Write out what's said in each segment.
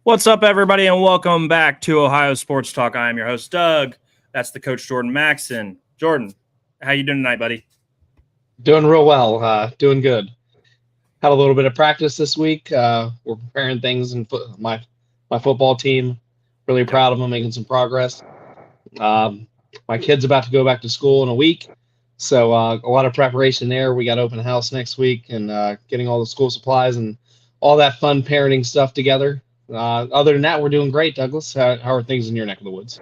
What's up, everybody, and welcome back to Ohio Sports Talk. I am your host, Doug. That's the coach, Jordan Maxson. Jordan, how you doing tonight, buddy? Doing real well. Doing good. Had a little bit of practice this week. We're preparing things in my football team. Really Yep. proud of them, making some progress. My kid's about to go back to school in a week, so a lot of preparation there. We got open house next week and getting all the school supplies and all that fun parenting stuff together. Other than that, we're doing great, Douglas. How are things in your neck of the woods?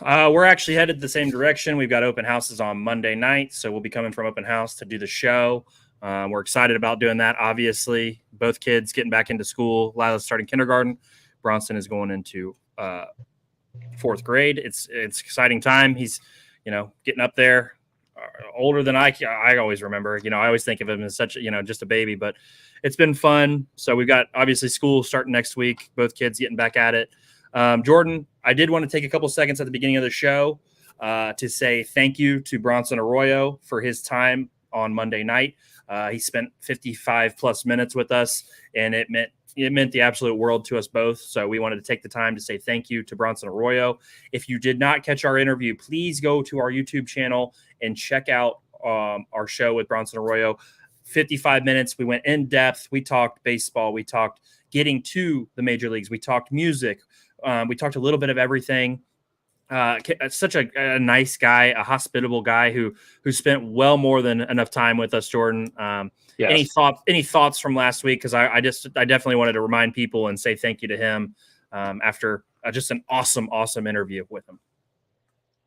We're actually headed the same direction. We've got open houses on Monday night, so we'll be coming from open house to do the show. We're excited about doing that, obviously. Both kids getting back into school. Lila's starting kindergarten. Bronson is going into fourth grade. It's exciting time. He's, getting up there, older than I always remember. I always think of him as such, just a baby, but it's been fun. So we've got obviously school starting next week, both kids getting back at it. Jordan, I did want to take a couple seconds at the beginning of the show to say thank you to Bronson Arroyo for his time on Monday night. He spent 55 plus minutes with us, and it meant the absolute world to us both. So we wanted to take the time to say thank you to Bronson Arroyo. If you did not catch our interview, please go to our YouTube channel and check out our show with Bronson Arroyo. 55 minutes. We went in depth. We talked baseball. We talked getting to the major leagues. We talked music. We talked a little bit of everything. Such a nice guy, a hospitable guy who spent well more than enough time with us, Jordan. Yes. Any thoughts from last week? Because I definitely wanted to remind people and say thank you to him after just an awesome interview with him.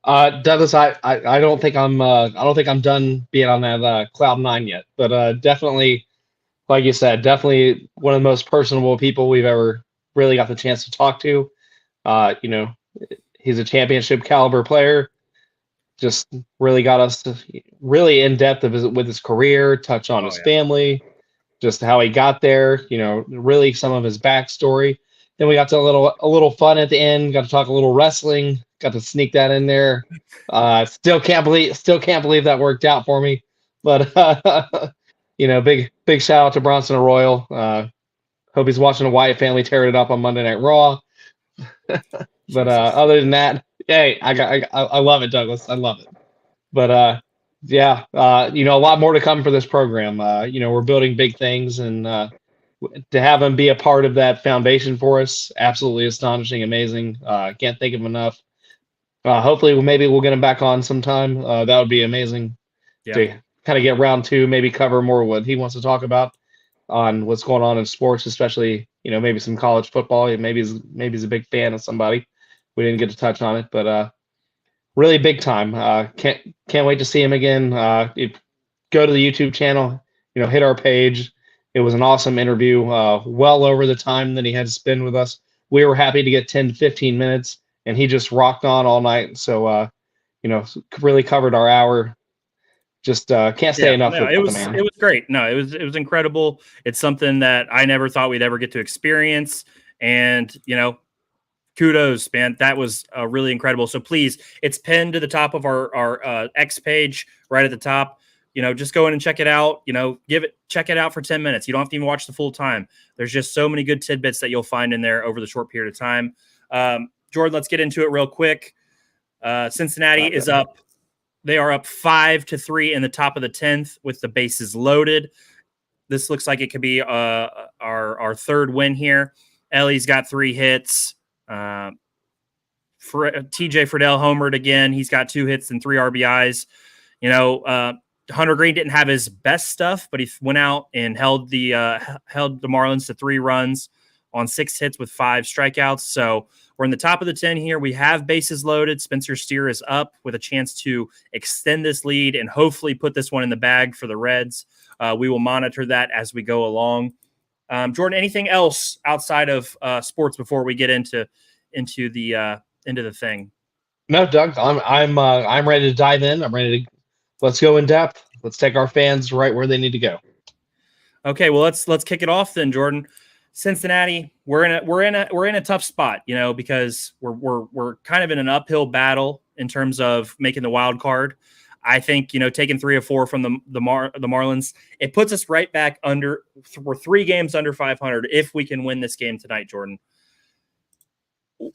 Douglas, I don't think I'm done being on that cloud nine yet, but definitely, like you said, definitely one of the most personable people we've ever really got the chance to talk to. He's a championship caliber player. Just really got us really in depth with his career, touch on his family, just how he got there. Really some of his backstory. Then we got to a little fun at the end. Got to talk a little wrestling. Got to sneak that in there. Still can't believe that worked out for me. But big shout out to Bronson Arroyo. Hope he's watching the Wyatt family tear it up on Monday Night Raw. But other than that, hey, I love it, Douglas. I love it. But a lot more to come for this program. We're building big things, and to have him be a part of that foundation for us, absolutely astonishing, amazing. Can't think of enough. Hopefully, maybe we'll get him back on sometime. That would be amazing to kind of get round two, maybe cover more what he wants to talk about on what's going on in sports, especially maybe some college football. Maybe he's a big fan of somebody. We didn't get to touch on it, but really big time. Can't wait to see him again. Go to the YouTube channel, hit our page. It was an awesome interview, well over the time that he had to spend with us. We were happy to get 10 to 15 minutes, and he just rocked on all night. So, really covered our hour. Just can't say enough about the man. It was great. No, it was incredible. It's something that I never thought we'd ever get to experience. And, kudos, man. That was really incredible. So please, it's pinned to the top of our X page right at the top. Just go in and check it out. Check it out for 10 minutes. You don't have to even watch the full time. There's just so many good tidbits that you'll find in there over the short period of time. Jordan, let's get into it real quick. Cincinnati is up. They are up 5-3 in the top of the 10th with the bases loaded. This looks like it could be our third win here. Ellie's got 3 hits. TJ Friedel homered again. He's got 2 hits and 3 RBIs. Hunter Green didn't have his best stuff, but he went out and held the Marlins to 3 runs on 6 hits with 5 strikeouts. So we're in the top of the 10 here. We have bases loaded. Spencer Steer is up with a chance to extend this lead and hopefully put this one in the bag for the Reds. We will monitor that as we go along. Jordan, anything else outside of sports before we get into the thing? No, Doug, I'm ready to dive in. I'm ready to let's go in depth. Let's take our fans right where they need to go. Okay, well let's kick it off then, Jordan. Cincinnati, we're in a tough spot, because we're kind of in an uphill battle in terms of making the wild card. I think, taking 3 or 4 from the Marlins, it puts us right back under. We're 3 games under 500 if we can win this game tonight, Jordan.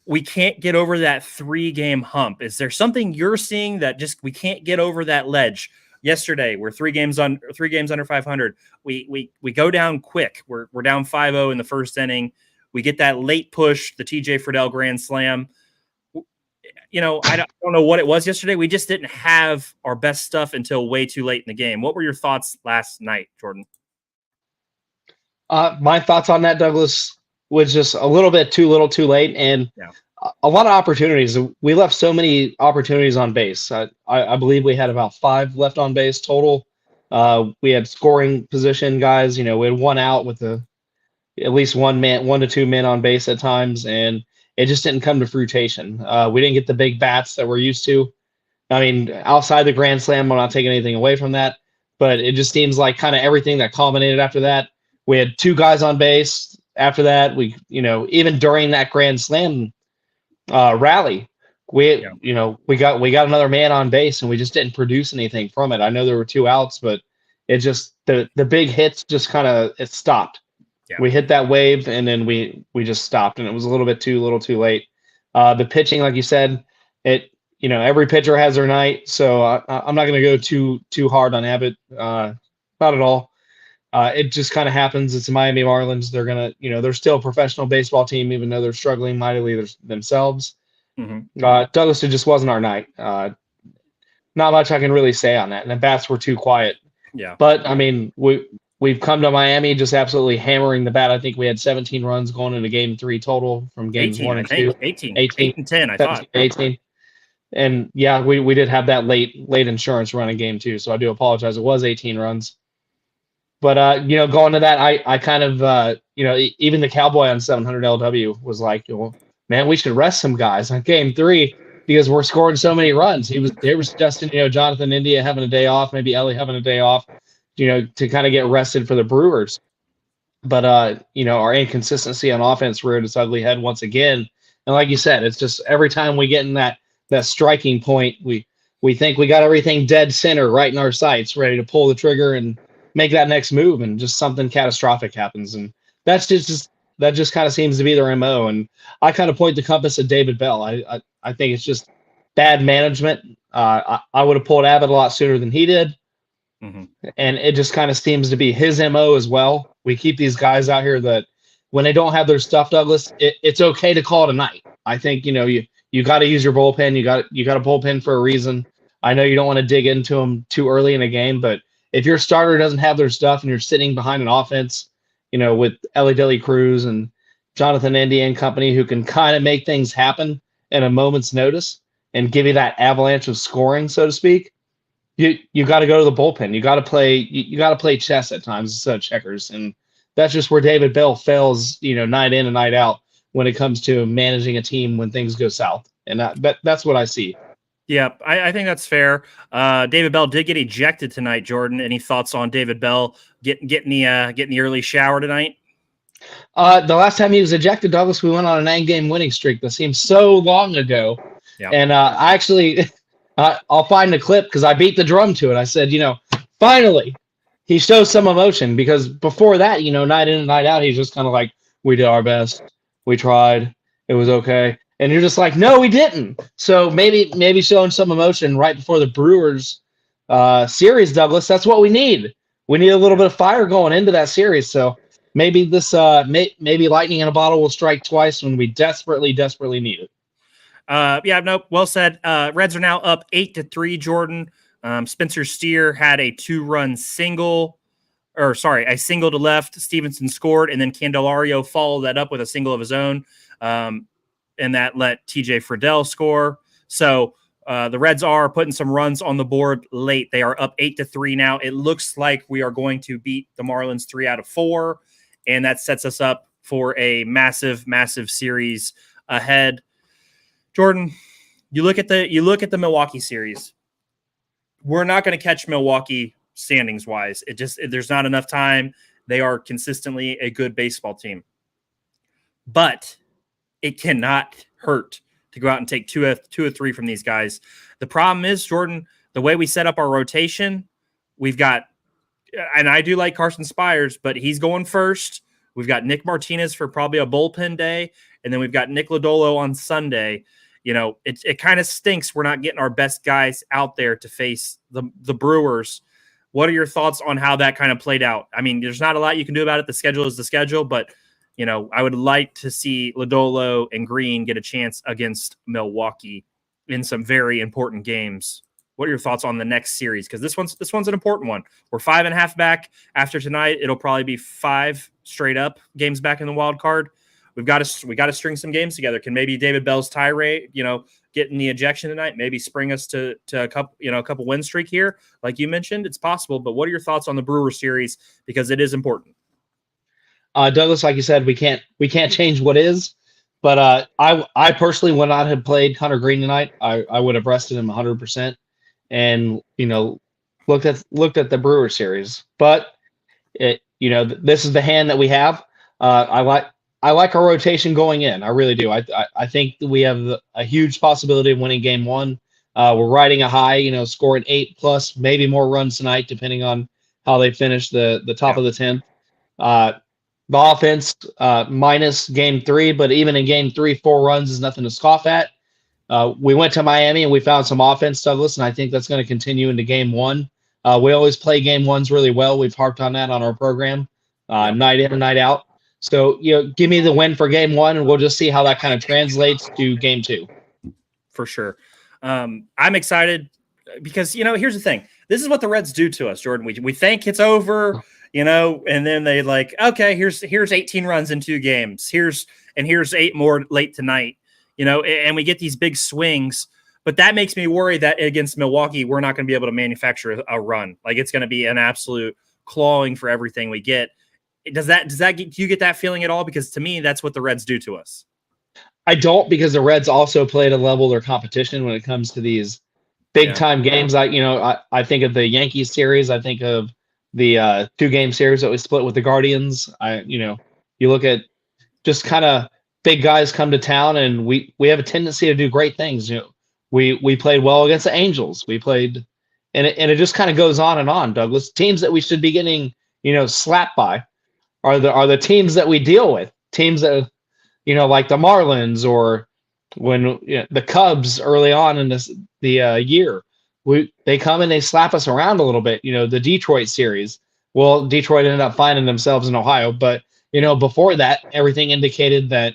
we can't get over that 3-game hump. Is there something you're seeing that just we can't get over that ledge? Yesterday, we're 3 games under 500. We go down quick. We're down 5-0 in the first inning. We get that late push, the TJ Friedel grand slam. I don't know what it was yesterday. We just didn't have our best stuff until way too late in the game. What were your thoughts last night, Jordan? My thoughts on that, Douglas, was just a little bit too little, too late, and Yeah. a lot of opportunities. We left so many opportunities on base. I believe we had about 5 left on base total. We had scoring position guys. We had 1 out with at least 1 to 2 men on base at times, and it just didn't come to fruition. We didn't get the big bats that we're used to. I mean, outside the grand slam, I'm not taking anything away from that, but it just seems like kind of everything that culminated after that. We had 2 guys on base. After that, even during that grand slam rally, we got another man on base, and we just didn't produce anything from it. I know there were 2 outs, but it just the big hits just kind of it stopped. Yeah. We hit that wave, and then we just stopped, and it was a little too late. The pitching, like you said, every pitcher has their night, so I'm not going to go too hard on Abbott. Not at all. It just kind of happens. It's the Miami Marlins. They're gonna, they're still a professional baseball team, even though they're struggling mightily themselves. Mm-hmm. Douglas, it just wasn't our night. Not much I can really say on that. And the bats were too quiet. Yeah. But I mean, we've come to Miami just absolutely hammering the bat. I think we had 17 runs going into game 3 total from games 1 and 2. 18. 8 and 10, I thought. 18. And yeah, we did have that late insurance run in game 2. So I do apologize. It was 18 runs. But going to that, I kind of even the Cowboy on 700 LW was like, man, we should rest some guys on game 3 because we're scoring so many runs. They were suggesting Jonathan India having a day off, maybe Ellie having a day off, to kind of get rested for the Brewers. But our inconsistency on offense reared its ugly head once again. And like you said, it's just every time we get in that striking point, we think we got everything dead center right in our sights, ready to pull the trigger and make that next move, and just something catastrophic happens. And that just kind of seems to be their MO. And I kind of point the compass at David Bell. I think it's just bad management. I would have pulled Abbott a lot sooner than he did. Mm-hmm. And it just kind of seems to be his MO as well. We keep these guys out here that when they don't have their stuff, Douglas, it's okay to call it a night. I think, you got to use your bullpen. You got a bullpen for a reason. I know you don't want to dig into them too early in a game, but if your starter doesn't have their stuff and you're sitting behind an offense, with Ellie Deli Cruz and Jonathan India and company who can kind of make things happen in a moment's notice and give you that avalanche of scoring, so to speak, you got to go to the bullpen. You got to play chess at times instead of checkers, and that's just where David Bell fails, night in and night out when it comes to managing a team when things go south, and that's what I see. Yeah, I think that's fair. David Bell did get ejected tonight, Jordan. Any thoughts on David Bell getting the early shower tonight? The last time he was ejected, Douglas, we went on a 9-game winning streak. That seems so long ago. Yeah. And I actually, I'll find the clip because I beat the drum to it. I said, finally, he shows some emotion, because before that, night in and night out, he's just kind of like, we did our best. We tried. It was okay. And you're just like, no, we didn't. So maybe showing some emotion right before the Brewers series, Douglas. That's what we need. We need a little bit of fire going into that series. So maybe this maybe lightning in a bottle will strike twice when we desperately need it. Well said. Reds are now up 8-3, Jordan. Spencer Steer had a 2-run single. A single to left. Stevenson scored, and then Candelario followed that up with a single of his own. And that let TJ Friedel score. So the Reds are putting some runs on the board late. They are up 8-3 now. It looks like we are going to beat the Marlins 3 out of 4, and that sets us up for a massive, massive series ahead. Jordan, you look at the Milwaukee series. We're not going to catch Milwaukee standings wise. There's not enough time. They are consistently a good baseball team, but it cannot hurt to go out and take two or three from these guys. The problem is, Jordan, the way we set up our rotation, we've got, and I do like Carson Spires, but he's going first. We've got Nick Martinez for probably a bullpen day, and then we've got Nick Lodolo on Sunday. It kind of stinks we're not getting our best guys out there to face the Brewers. What are your thoughts on how that kind of played out? I mean, there's not a lot you can do about it. The schedule is the schedule, but I would like to see Lodolo and Green get a chance against Milwaukee in some very important games. What are your thoughts on the next series? Because this one's an important one. We're 5.5 back after tonight. It'll probably be 5 straight up games back in the wild card. We got to string some games together. Can maybe David Bell's tirade, getting the ejection tonight, maybe spring us to a couple win streak here, like you mentioned? It's possible. But what are your thoughts on the Brewers series, because it is important? Douglas, like you said, we can't change what is. But I personally would not have played Hunter Green tonight. I would have rested him 100%, and looked at the Brewer series. But this is the hand that we have. I like our rotation going in. I really do. I think we have a huge possibility of winning game 1. We're riding a high, scoring 8+ maybe more runs tonight, depending on how they finish the top of the 10th. The offense minus game 3, but even in game 3, 4 runs is nothing to scoff at. We went to Miami and we found some offense, Douglas, and I think that's going to continue into game 1. We always play game 1s really well. We've harped on that on our program, night in and night out. So, give me the win for game 1, and we'll just see how that kind of translates to game 2. For sure. I'm excited because, here's the thing. This is what the Reds do to us, Jordan. We think it's over, and then they okay, here's 18 runs in 2 games. Here's 8 more late tonight, and we get these big swings. But that makes me worry that against Milwaukee, we're not going to be able to manufacture a run. It's going to be an absolute clawing for everything we get. Do you get that feeling at all? Because to me, that's what the Reds do to us. I don't, because the Reds also play to level their competition when it comes to these big time games. I think of the Yankees series. I think of the 2-game series that we split with the Guardians. You look at just kind of big guys come to town, and we have a tendency to do great things. We played well against the Angels. We played, and it just kind of goes on and on, Douglas. Teams that we should be getting, slapped by are the teams that we deal with. Teams that, like the Marlins, or when the Cubs early on in the year, they come and they slap us around a little bit. The Detroit series. Well, Detroit ended up finding themselves in Ohio, but before that, everything indicated that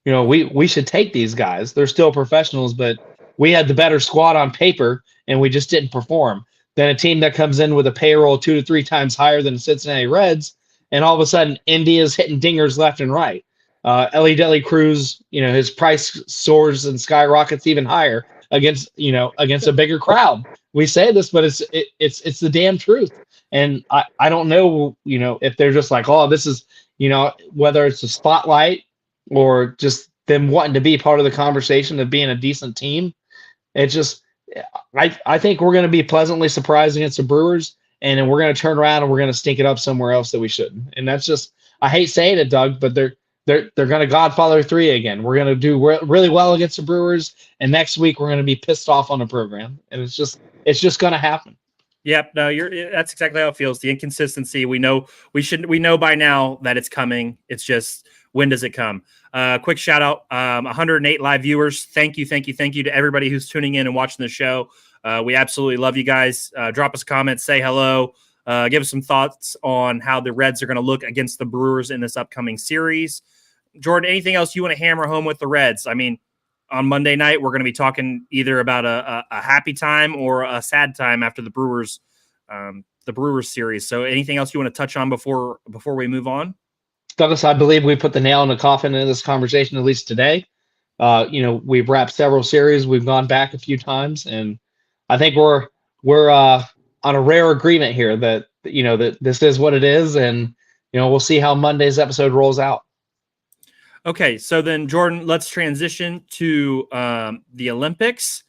we should take these guys. They're still professionals, but we had the better squad on paper, and we just didn't perform. Then a team that comes in with a payroll 2 to 3 times higher than the Cincinnati Reds, and all of a sudden, India's hitting dingers left and right. Ellie Deli Cruz, his price soars and skyrockets even higher against a bigger crowd. We say this, but it's the damn truth. And I don't know, if they're just like, oh, this is, whether it's a spotlight or just them wanting to be part of the conversation of being a decent team. It's just, I think we're going to be pleasantly surprised against the Brewers, and then we're going to turn around and we're going to stink it up somewhere else that we shouldn't. And that's just, I hate saying it, Doug, but they're going to Godfather 3 again. We're going to do really well against the Brewers, and next week we're going to be pissed off on the program, and it's just going to happen. Yep, no, that's exactly how it feels. The inconsistency. We know by now that it's coming. It's just, when does it come? Quick shout out, 108 live viewers. Thank you to everybody who's tuning in and watching the show. We absolutely love you guys. Drop us a comment, say hello, give us some thoughts on how the Reds are going to look against the Brewers in this upcoming series. Jordan, anything else you want to hammer home with the Reds? I mean, on Monday night, we're going to be talking either about a happy time or a sad time after the Brewers series. So anything else you want to touch on before we move on? Douglas, I believe we put the nail in the coffin in this conversation, at least today. We've wrapped several series. We've gone back a few times, and I think we're on a rare agreement here that that this is what it is, and we'll see how Monday's episode rolls out. Okay, so then Jordan, let's transition to the Olympics.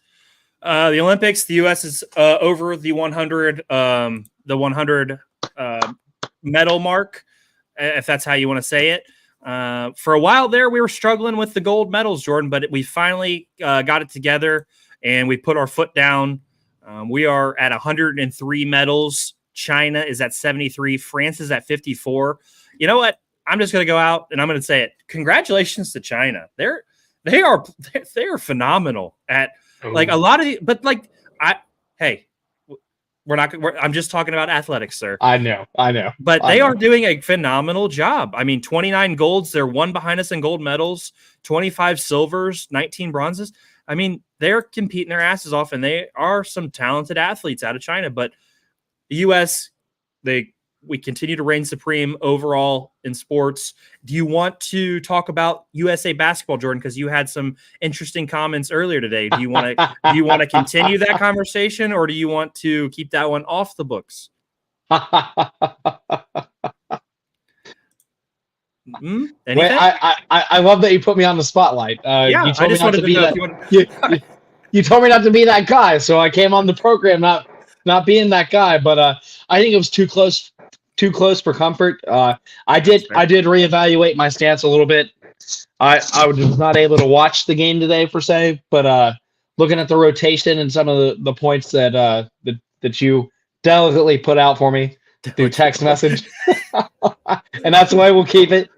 The Olympics, the U.S. is over the 100 medal mark, if that's how you want to say it. For a while there, we were struggling with the gold medals, Jordan, but we finally got it together, and we put our foot down. We are at 103 medals. China is at 73. France is at 54. You know what? I'm just going to go out and I'm going to say it. Congratulations to China. They are phenomenal at like a lot of the, but like hey, I'm just talking about athletics, sir. I know. But they are doing a phenomenal job. I mean, 29 golds. They're one behind us in gold medals, 25 silvers, 19 bronzes. I mean, they're competing their asses off, and they are some talented athletes out of China. But the U.S., we continue to reign supreme overall in sports. Do you want to talk about USA basketball, Jordan? Because you had some interesting comments earlier today. Do you want to continue that conversation, or do you want to keep that one off the books? Wait, I love that you put me on the spotlight. Yeah, you told I just wanted to know if you told me not to be that guy, so I came on the program not being that guy. But I think it was too close for comfort. I did reevaluate my stance a little bit. I was not able to watch the game today per se, but looking at the rotation and some of the points that you delicately put out for me through text message, and that's the way we'll keep it.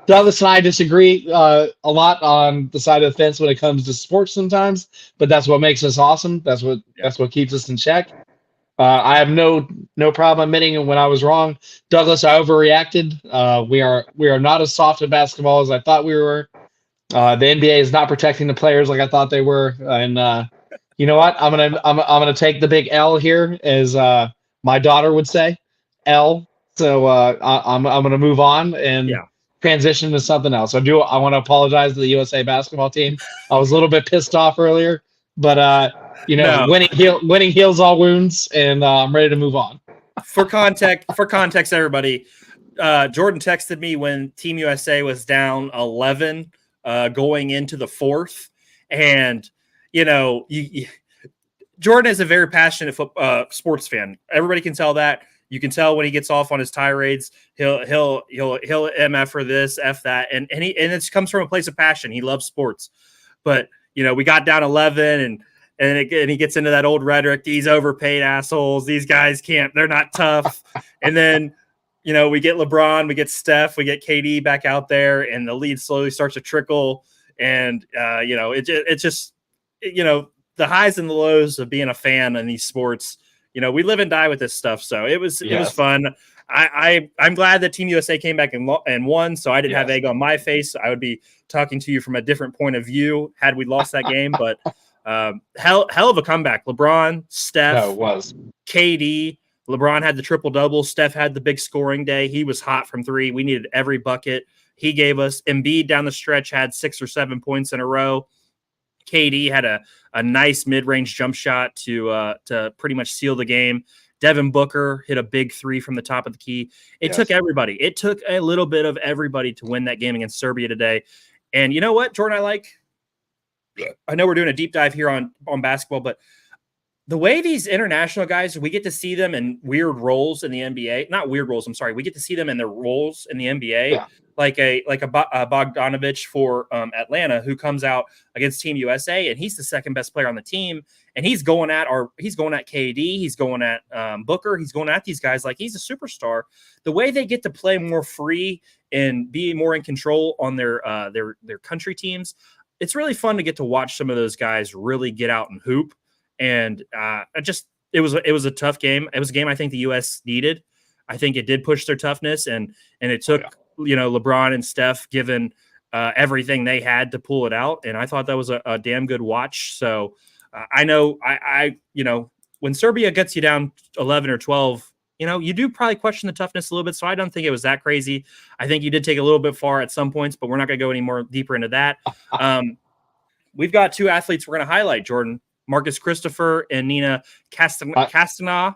Douglas and I disagree a lot on the side of the fence when it comes to sports sometimes, but that's what makes us awesome. That's what keeps us in check. I have no problem admitting when I was wrong. Douglas, I overreacted. We are not as soft at basketball as I thought we were. The NBA is not protecting the players like I thought they were. And you know what? I'm gonna take the big L here, as my daughter would say, L. So I'm gonna move on and transition to something else. I want to apologize to the USA basketball team. I was a little bit pissed off earlier, but winning heals all wounds, and I'm ready to move on. For context, everybody, Jordan texted me when Team USA was down 11 going into the fourth, and Jordan is a very passionate sports fan. Everybody can tell that. You can tell when he gets off on his tirades. He'll MF for this, F that, and it comes from a place of passion. He loves sports, but we got down 11 and he gets into that old rhetoric. These overpaid assholes. These guys they're not tough. And then, we get LeBron, we get Steph, we get KD back out there, and the lead slowly starts to trickle. And, it's just, the highs and the lows of being a fan in these sports. We live and die with this stuff. So it was fun. I'm glad that Team USA came back and won. So I didn't have egg on my face. I would be talking to you from a different point of view had we lost that game, but hell of a comeback. LeBron, Steph, it was KD. LeBron had the triple double. Steph had the big scoring day. He was hot from three. We needed every bucket he gave us. Embiid down the stretch had 6 or 7 points in a row. KD had a nice mid-range jump shot to pretty much seal the game. Devin Booker hit a big 3 from the top of the key. It took everybody. It took a little bit of everybody to win that game against Serbia today. And you know what, Jordan, I know we're doing a deep dive here on basketball, but the way these international guys, we get to see them in weird roles in the NBA. Not weird roles, I'm sorry. We get to see them in their roles in the NBA. Yeah. Like a Bogdanovich for Atlanta, who comes out against Team USA, and he's the second best player on the team, and he's going at KD, he's going at Booker, he's going at these guys like he's a superstar. The way they get to play more free and be more in control on their country teams, it's really fun to get to watch some of those guys really get out and hoop. And it was a tough game. It was a game I think the U.S. needed. I think it did push their toughness, and it took LeBron and Steph given everything they had to pull it out. And I thought that was a damn good watch. So I know when Serbia gets you down 11 or 12, you do probably question the toughness a little bit. So I don't think it was that crazy. I think you did take a little bit far at some points, but we're not going to go any more deeper into that. We've got 2 athletes we're going to highlight, Jordan. Marcus Christopher and Nina Castana.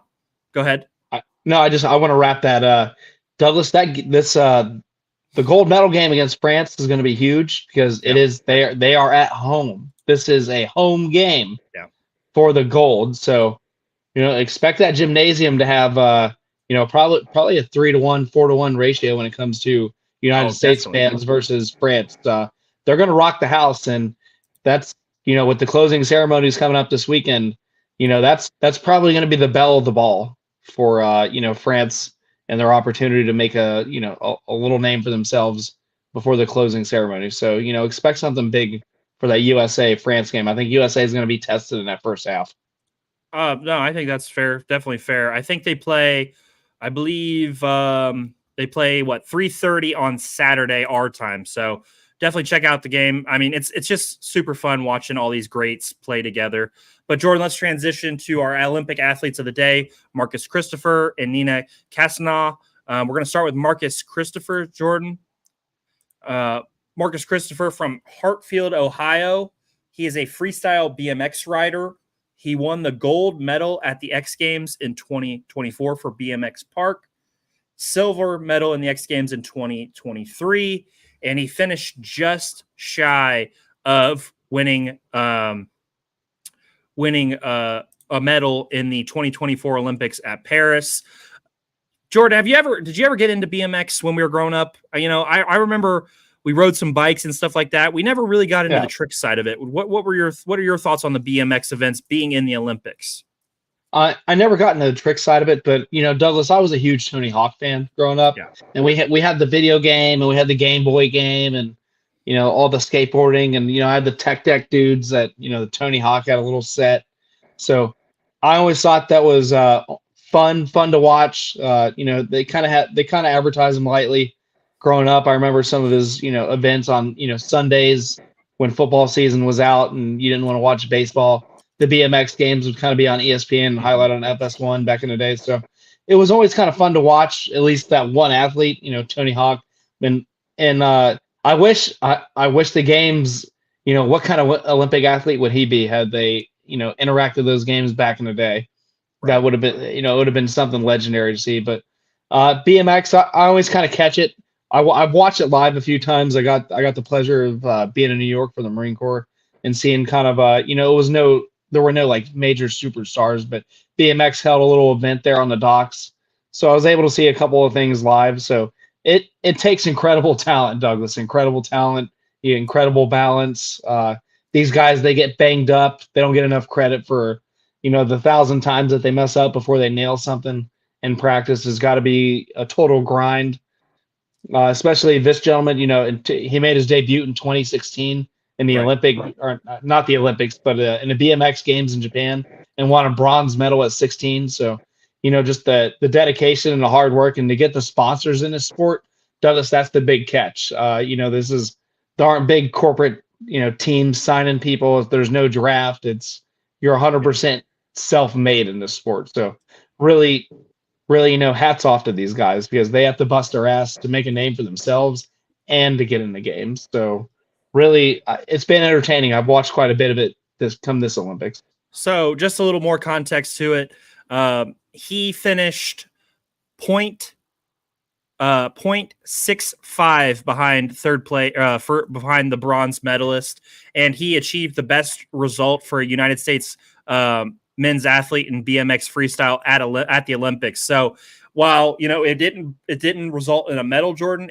Go ahead. I want to wrap that. Douglas, the gold medal game against France is going to be huge because they are at home. This is a home game for the gold. So, expect that gymnasium to have probably a 3-to-1, 4-to-1 ratio when it comes to United States fans versus France. They're going to rock the house, and that's with the closing ceremonies coming up this weekend, that's probably going to be the belle of the ball for France and their opportunity to make a little name for themselves before the closing ceremony. So, expect something big for that USA France game. I think USA is going to be tested in that first half. No, I think that's fair. Definitely fair. I think they play, I believe they play 3:30 on Saturday our time. So definitely check out the game. I mean, it's just super fun watching all these greats play together. But Jordan, let's transition to our Olympic athletes of the day, Marcus Christopher and Nina Cassana. We're going to start with Marcus Christopher, Jordan. Marcus Christopher from Hartfield, Ohio. He is a freestyle BMX rider. He won the gold medal at the X Games in 2024 for BMX Park, silver medal in the X Games in 2023, and he finished just shy of winning a medal in the 2024 Olympics at Paris. Jordan, did you ever get into BMX when we were growing up? I remember we rode some bikes and stuff like that. We never really got into the trick side of it. What are your thoughts on the BMX events being in the Olympics? I never got into the trick side of it, but Douglas, I was a huge Tony Hawk fan growing up, and we had the video game and we had the Game Boy game and all the skateboarding and I had the Tech Deck dudes that the Tony Hawk had a little set. So I always thought that was fun to watch. They kind of advertise them lightly. Growing up, I remember some of his events on Sundays when football season was out and you didn't want to watch baseball. The BMX games would kind of be on ESPN and highlight on FS1 back in the day. So it was always kind of fun to watch at least that one athlete, Tony Hawk. And I wish the games, what kind of Olympic athlete would he be had they interacted those games back in the day? Right. That would have been it would have been something legendary to see. But BMX, I always kind of catch it. I've watched it live a few times. I got the pleasure of being in New York for the Marine Corps and seeing kind of there were no like major superstars, but BMX held a little event there on the docks, so I was able to see a couple of things live. So it takes incredible talent, Douglas, incredible talent, incredible balance. These guys, they get banged up. They don't get enough credit for the 1,000 times that they mess up before they nail something in practice. Has got to be a total grind. Especially this gentleman, he made his debut in 2016 in the Olympic, or not the Olympics, but in the BMX games in Japan, and won a bronze medal at 16. So, just the dedication and the hard work, and to get the sponsors in the sport, Douglas, that's the big catch. There aren't big corporate, teams signing people. If there's no draft, you're 100% self-made in this sport. So, really, hats off to these guys because they have to bust their ass to make a name for themselves and to get in the games. So really, it's been entertaining. I've watched quite a bit of it this Olympics. So just a little more context to it. He finished 0.65 behind third place, behind the bronze medalist, and he achieved the best result for a United States men's athlete in BMX freestyle at the Olympics. So while it didn't result in a medal, Jordan,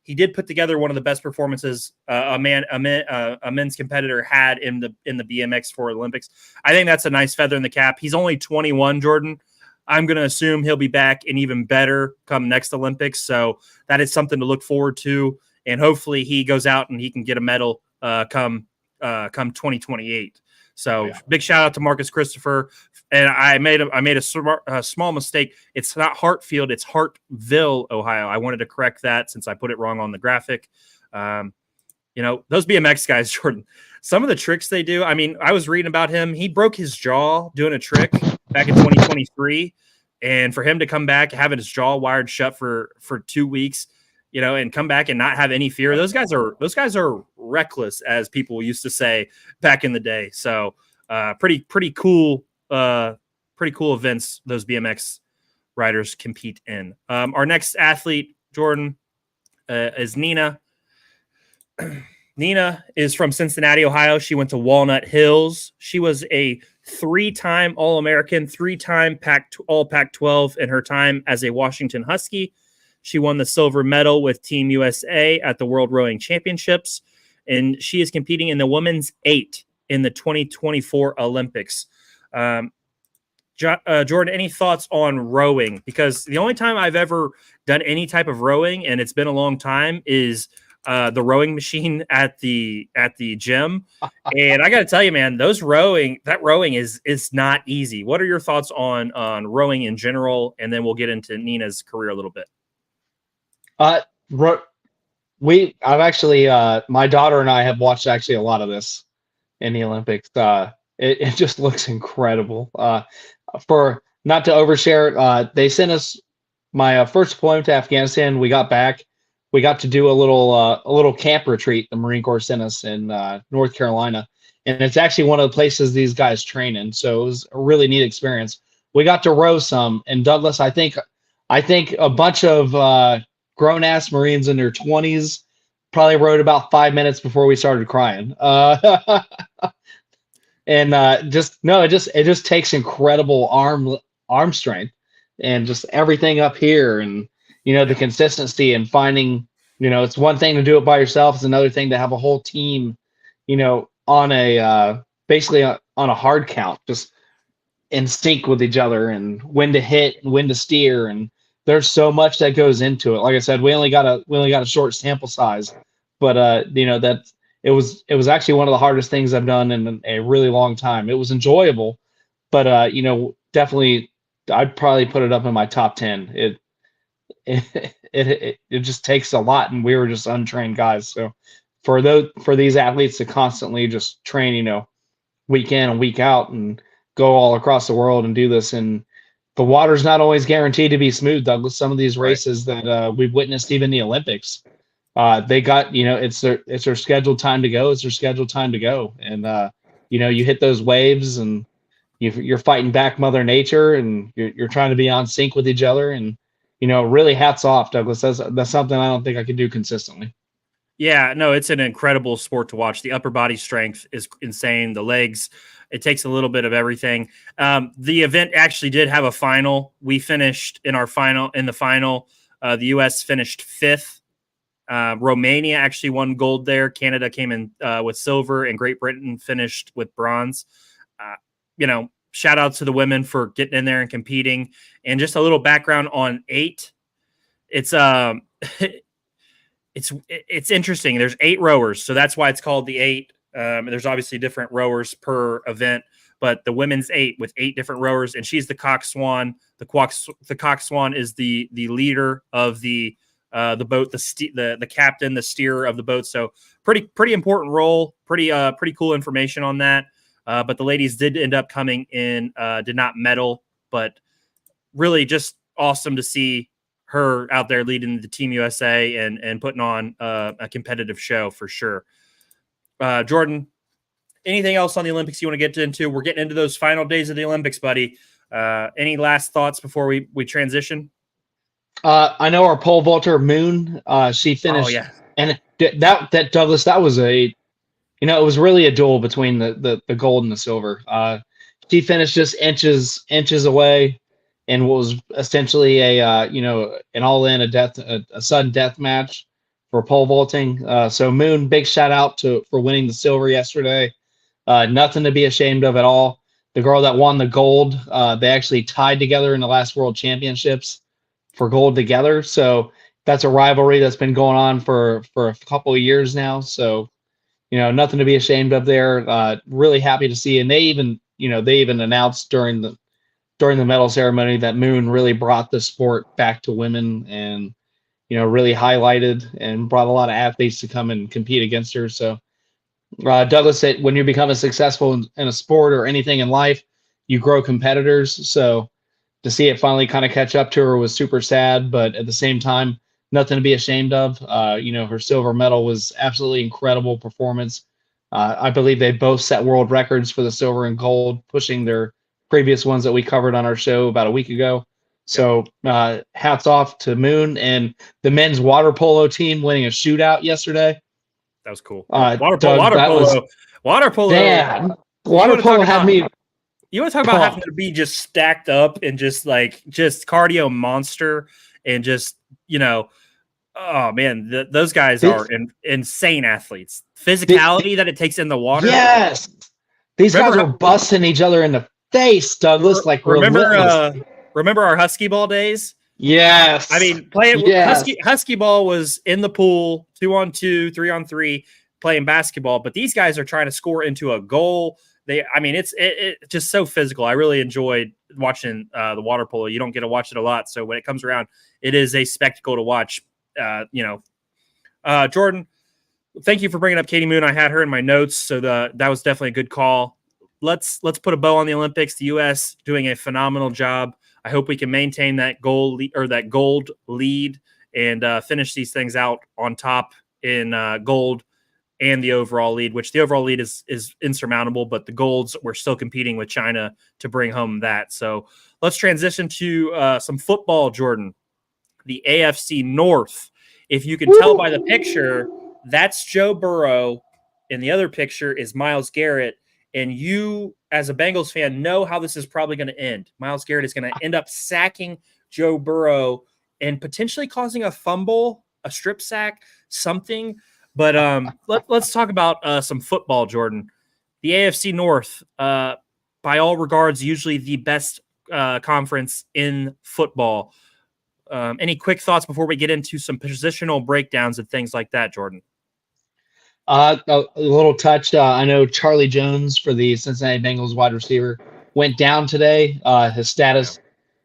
he did put together one of the best performances a men's competitor had in the BMX for Olympics. I think that's a nice feather in the cap. He's only 21, Jordan. I'm going to assume he'll be back and even better come next Olympics. So that is something to look forward to, and hopefully he goes out and he can get a medal come 2028. So big shout out to Marcus Christopher. And I made a small mistake. It's not Hartfield, it's Hartville, Ohio. I wanted to correct that since I put it wrong on the graphic. Those BMX guys, Jordan, some of the tricks they do. I mean, I was reading about him. He broke his jaw doing a trick back in 2023. And for him to come back, having his jaw wired shut for 2 weeks, and come back and not have any fear. Those guys are reckless, as people used to say back in the day. So pretty cool events those BMX riders compete in. Our next athlete, Jordan, is Nina. Nina is from Cincinnati, Ohio. She went to Walnut Hills. She was a 3-time All-American, 3-time All Pac-12 in her time as a Washington Husky. She won the silver medal with Team USA at the World Rowing Championships, and she is competing in the women's 8 in the 2024 Olympics. Jordan, any thoughts on rowing? Because the only time I've ever done any type of rowing, and it's been a long time, is the rowing machine at the gym. And I got to tell you, man, that rowing is not easy. What are your thoughts on rowing in general? And then we'll get into Nina's career a little bit. I've actually, my daughter and I have watched actually a lot of this in the Olympics. It just looks incredible. For not to overshare, they sent us my first deployment to Afghanistan. We got back. We got to do a little camp retreat the Marine Corps sent us in North Carolina, and it's actually one of the places these guys train in. So it was a really neat experience. We got to row some, and Douglas, I think a bunch of grown ass Marines in their 20s probably rowed about 5 minutes before we started crying. And it just takes incredible arm strength and just everything up here, and the consistency and finding, it's one thing to do it by yourself, it's another thing to have a whole team, on a basically on a hard count, just in sync with each other, and when to hit and when to steer, and there's so much that goes into it. Like I said, we only got a short sample size, but that it was actually one of the hardest things I've done in a really long time. It was enjoyable, but definitely I'd probably put it up in my top 10. It just takes a lot, and we were just untrained guys. So for these athletes to constantly just train, week in and week out, and go all across the world and do this, and the water's not always guaranteed to be smooth, Douglas. Some of these races that we've witnessed, even the Olympics, they got, it's their scheduled time to go. It's their scheduled time to go. And, you hit those waves, and you're fighting back Mother Nature, and you're trying to be on sync with each other. And, really hats off, Douglas. That's something I don't think I could do consistently. Yeah, no, it's an incredible sport to watch. The upper body strength is insane. The legs, it takes a little bit of everything. The event actually did have a final. We finished in the final. The U.S. finished 5th. Romania actually won gold there. Canada came in with silver, and Great Britain finished with bronze. Shout out to the women for getting in there and competing. And just a little background on 8. It's it's interesting. There's 8 rowers, so that's why it's called the 8. There's obviously different rowers per event, but the women's 8 with 8 different rowers, and she's the coxswain. The coxswain is the leader of the boat, the captain, the steerer of the boat. So pretty important role. Pretty cool information on that. But the ladies did end up coming in, did not medal, but really just awesome to see her out there leading the Team USA and putting on a competitive show for sure. Jordan, anything else on the Olympics you want to get into? We're getting into those final days of the Olympics, buddy. Any last thoughts before we transition? I know our pole vaulter Moon, she finished. Oh, yeah. And that Douglas, that was it was really a duel between the gold and the silver. She finished just inches away, and what was essentially an all-in a sudden death match for pole vaulting. So Moon, big shout out for winning the silver yesterday. Nothing to be ashamed of at all. The girl that won the gold, they actually tied together in the last World Championships for gold together. So that's a rivalry that's been going on for a couple of years now. So, nothing to be ashamed of there. Really happy to see. And they even announced during the medal ceremony that Moon really brought the sport back to women, and, really highlighted and brought a lot of athletes to come and compete against her. So, Douglas said, when you become successful in a sport or anything in life, you grow competitors. So to see it finally kind of catch up to her was super sad, but at the same time, nothing to be ashamed of. Her silver medal was absolutely incredible performance. I believe they both set world records for the silver and gold, pushing their previous ones that we covered on our show about a week ago. So hats off to Moon and the men's water polo team winning a shootout yesterday. That was cool. Water polo. Man, water polo had me. You want to talk about having to be just stacked up and just cardio monster and just, oh man, those guys are insane athletes. Physicality that it takes in the water. Yes. These guys are busting each other in the face, Douglas, like Remember, relentless. remember our Husky Ball days? Yes. I mean, play it. Yes. Husky Ball was in the pool, 2-on-2, 3-on-3, playing basketball. But these guys are trying to score into a goal. It's just so physical. I really enjoyed watching the water polo. You don't get to watch it a lot, so when it comes around, it is a spectacle to watch. Jordan, thank you for bringing up Katie Moon. I had her in my notes, so that was definitely a good call. Let's put a bow on the Olympics. The U.S. doing a phenomenal job. I hope we can maintain that gold lead and finish these things out on top in gold and the overall lead, which the overall lead is insurmountable, but the golds, we're still competing with China to bring home that. So let's transition to some football, Jordan. The AFC North. If you can tell by the picture, that's Joe Burrow, and the other picture is Myles Garrett. And you, as a Bengals fan, know how this is probably going to end. Myles Garrett is going to end up sacking Joe Burrow and potentially causing a fumble, a strip sack, something. But let's talk about some football, Jordan. The AFC North, by all regards, usually the best conference in football. Any quick thoughts before we get into some positional breakdowns and things like that, Jordan? A little touch. I know Charlie Jones for the Cincinnati Bengals wide receiver went down today. His status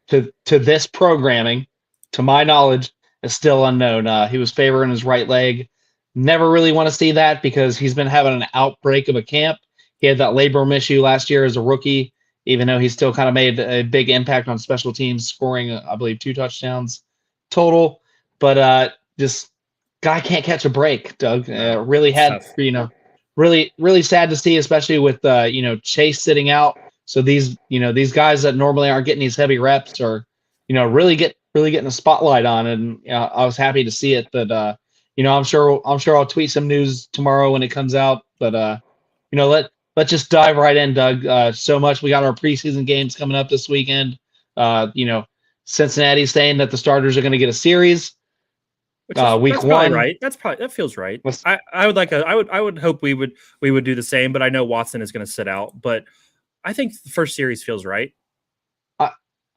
to this programming, to my knowledge, is still unknown. He was favoring his right leg. Never really want to see that because he's been having an outbreak of a camp. He had that labrum issue last year as a rookie, even though he still kind of made a big impact on special teams, scoring, I believe, 2 touchdowns total. But just guy can't catch a break, Doug. Really had, really sad to see, especially with, Chase sitting out. So these guys that normally aren't getting these heavy reps are, really getting a spotlight on. And I was happy to see it. But I'm sure I'll tweet some news tomorrow when it comes out. But let's just dive right in, Doug. So much. We got our preseason games coming up this weekend. Cincinnati's saying that the starters are going to get a series. Week that's 1, right? That feels right. I would hope we would do the same, but I know Watson is going to sit out. But I think the first series feels right.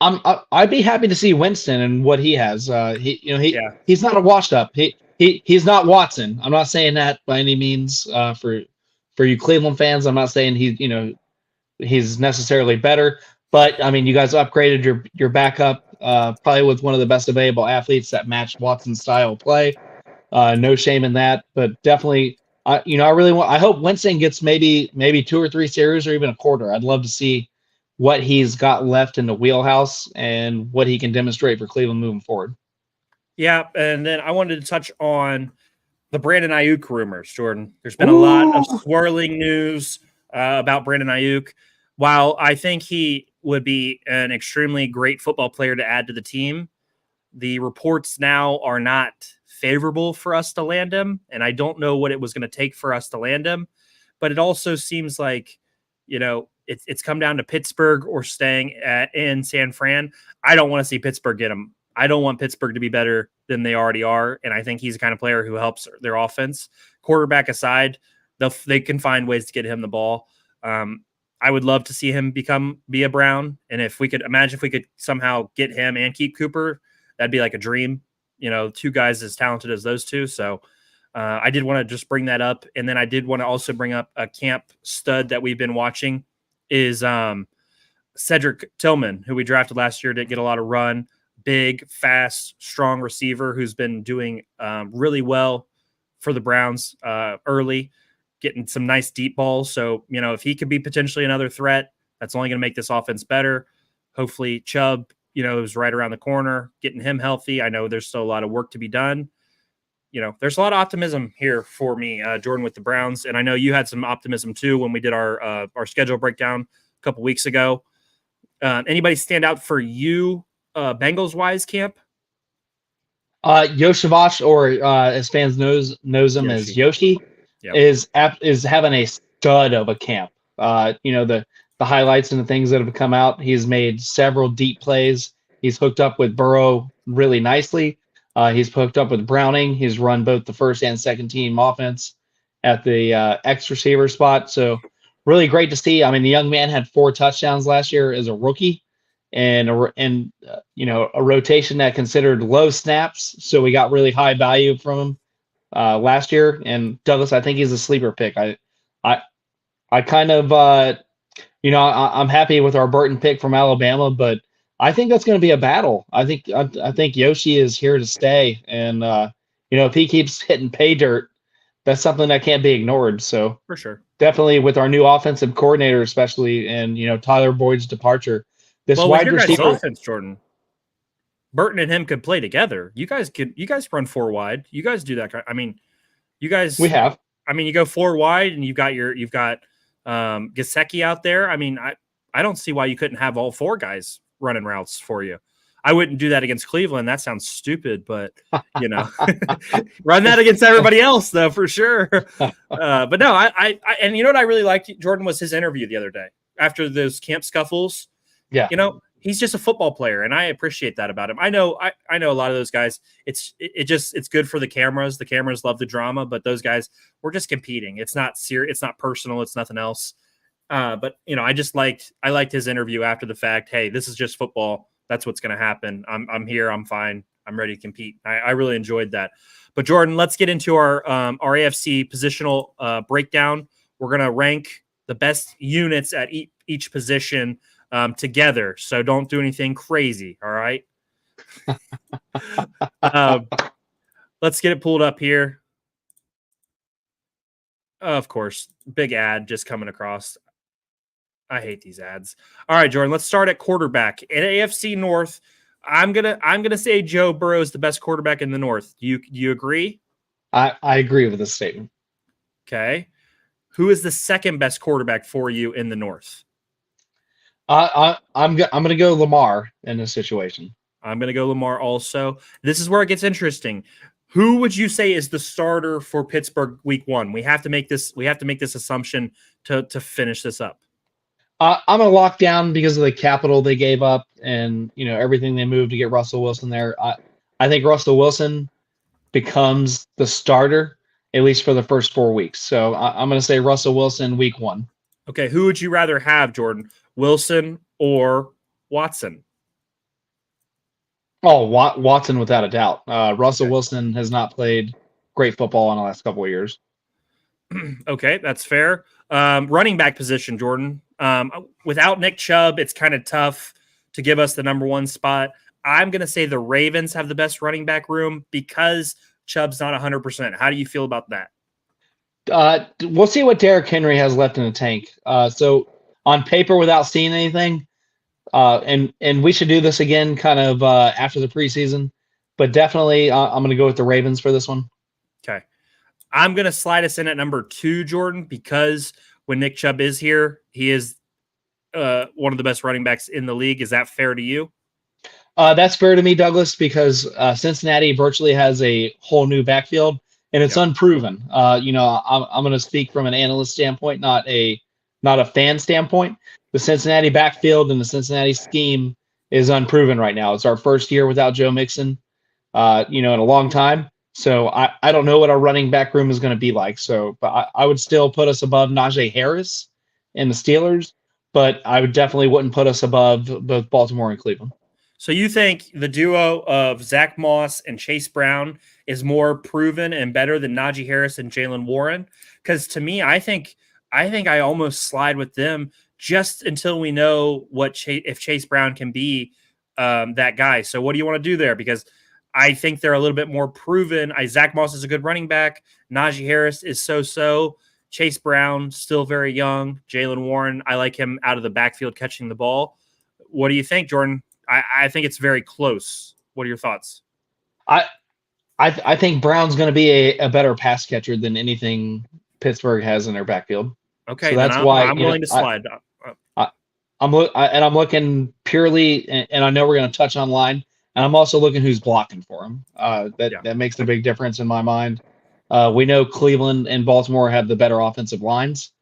I'd be happy to see Winston and what he has. He's not a washed up. He's not Watson. I'm not saying that by any means. For you Cleveland fans, I'm not saying he's necessarily better. But I mean, you guys upgraded your backup, probably with one of the best available athletes that match Watson's style of play. No shame in that, but definitely, I hope Winston gets maybe 2 or 3 series or even a quarter. I'd love to see what he's got left in the wheelhouse and what he can demonstrate for Cleveland moving forward. Yeah, and then I wanted to touch on the Brandon Ayuk rumors, Jordan. There's been a lot of swirling news about Brandon Ayuk. While I think he would be an extremely great football player to add to the team, the reports now are not favorable for us to land him, and I don't know what it was going to take for us to land him. But it also seems like, it's come down to Pittsburgh or staying in San Fran. I don't want to see Pittsburgh get him. I don't want Pittsburgh to be better than they already are, and I think he's the kind of player who helps their offense. Quarterback aside, they can find ways to get him the ball. I would love to see him be a Brown, and if we could somehow get him and keep Cooper, that'd be like a dream. 2 guys as talented as those two. So I did want to just bring that up, and then I did want to also bring up a camp stud that we've been watching is Cedric Tillman, who we drafted last year to get a lot of run. Big, fast, strong receiver who's been doing really well for the Browns early, getting some nice deep balls. So, if he could be potentially another threat, that's only going to make this offense better. Hopefully Chubb, is right around the corner, getting him healthy. I know there's still a lot of work to be done. There's a lot of optimism here for me, Jordan, with the Browns. And I know you had some optimism too when we did our schedule breakdown a couple weeks ago. Anybody stand out for you, Bengals wise, camp? Yoshivach, or as fans knows him as Yoshi, is having a stud of a camp. The highlights and the things that have come out, he's made several deep plays. He's hooked up with Burrow really nicely. He's hooked up with Browning. He's run both the first and second team offense at the X receiver spot. So really great to see. I mean, the young man had 4 touchdowns last year as a rookie, and a rotation that considered low snaps, so we got really high value from him last year. And Douglas, I think he's a sleeper pick. I, I kind of I'm happy with our Burton pick from Alabama, but I think that's going to be a battle. I think Yoshi is here to stay, and if he keeps hitting pay dirt, that's something that can't be ignored. So For sure. definitely with our new offensive coordinator, especially, and Tyler Boyd's departure, this Well, with wide your guys' receiver. offense, Jordan, Burton and him could play together. You guys run 4 wide. You guys do that. I mean, you guys. We have. I mean, you go 4 wide, and you've got Gasecki out there. I mean, I don't see why you couldn't have all 4 guys running routes for you. I wouldn't do that against Cleveland. That sounds stupid, but run that against everybody else, though, for sure. But no, I and you know what I really liked, Jordan, was his interview the other day after those camp scuffles. Yeah. He's just a football player, and I appreciate that about him. I know a lot of those guys. It's good for the cameras. The cameras love the drama, but those guys, we're just competing. It's not serious. It's not personal. It's nothing else. But I liked his interview after the fact. Hey, this is just football. That's what's going to happen. I'm here. I'm fine. I'm ready to compete. I really enjoyed that. But Jordan, let's get into our AFC positional breakdown. We're going to rank the best units at each position together. So don't do anything crazy. All right. Let's get it pulled up here. Of course, big ad just coming across. I hate these ads. All right, Jordan, let's start at quarterback. In AFC North, I'm gonna say Joe Burrow is the best quarterback in the North. Do you agree? I agree with this statement. Okay. Who is the second best quarterback for you in the North? I'm gonna go Lamar in this situation. I'm gonna go Lamar also. This is where it gets interesting. Who would you say is the starter for Pittsburgh week 1? We have to make this assumption to finish this up. I'm gonna lock down because of the capital they gave up and everything they moved to get Russell Wilson there. I think Russell Wilson becomes the starter at least for the first 4 weeks. So I'm gonna say Russell Wilson week 1. Okay, who would you rather have, Jordan? Wilson or Watson? Oh, Watson without a doubt. Russell Wilson has not played great football in the last couple of years. Okay, that's fair. Running back position, Jordan. Without Nick Chubb, it's kind of tough to give us the number 1 spot. I'm going to say the Ravens have the best running back room because Chubb's not 100%. How do you feel about that? We'll see what Derrick Henry has left in the tank. So on paper, without seeing anything, and we should do this again kind of after the preseason, but definitely I'm going to go with the Ravens for this one. Okay. I'm going to slide us in at number 2, Jordan, because when Nick Chubb is here, he is one of the best running backs in the league. Is that fair to you? That's fair to me, Douglas, because Cincinnati virtually has a whole new backfield, and it's unproven. I'm going to speak from an analyst standpoint, not a fan standpoint. The Cincinnati backfield and the Cincinnati scheme is unproven right now. It's our first year without Joe Mixon, in a long time. So I don't know what our running back room is going to be like. So, but I would still put us above Najee Harris and the Steelers, but I would definitely wouldn't put us above both Baltimore and Cleveland. So you think the duo of Zach Moss and Chase Brown is more proven and better than Najee Harris and Jalen Warren? Because to me, I think I almost slide with them just until we know if Chase Brown can be that guy. So what do you want to do there? Because I think they're a little bit more proven. Zach Moss is a good running back. Najee Harris is so-so. Chase Brown, still very young. Jalen Warren, I like him out of the backfield catching the ball. What do you think, Jordan? I think it's very close. What are your thoughts? I think Brown's going to be a better pass catcher than anything Pittsburgh has in their backfield. Okay, so that's why I'm willing to slide. I'm looking purely, and I know we're going to touch on line, and I'm also looking who's blocking for him. That makes a big difference in my mind. We know Cleveland and Baltimore have the better offensive lines,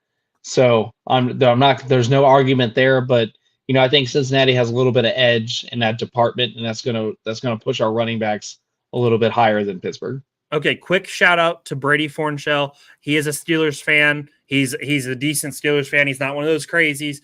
so I'm not. There's no argument there, but I think Cincinnati has a little bit of edge in that department, and that's gonna push our running backs a little bit higher than Pittsburgh. Okay, quick shout out to Brady Fornshell. He is a Steelers fan. He's a decent Steelers fan. He's not one of those crazies.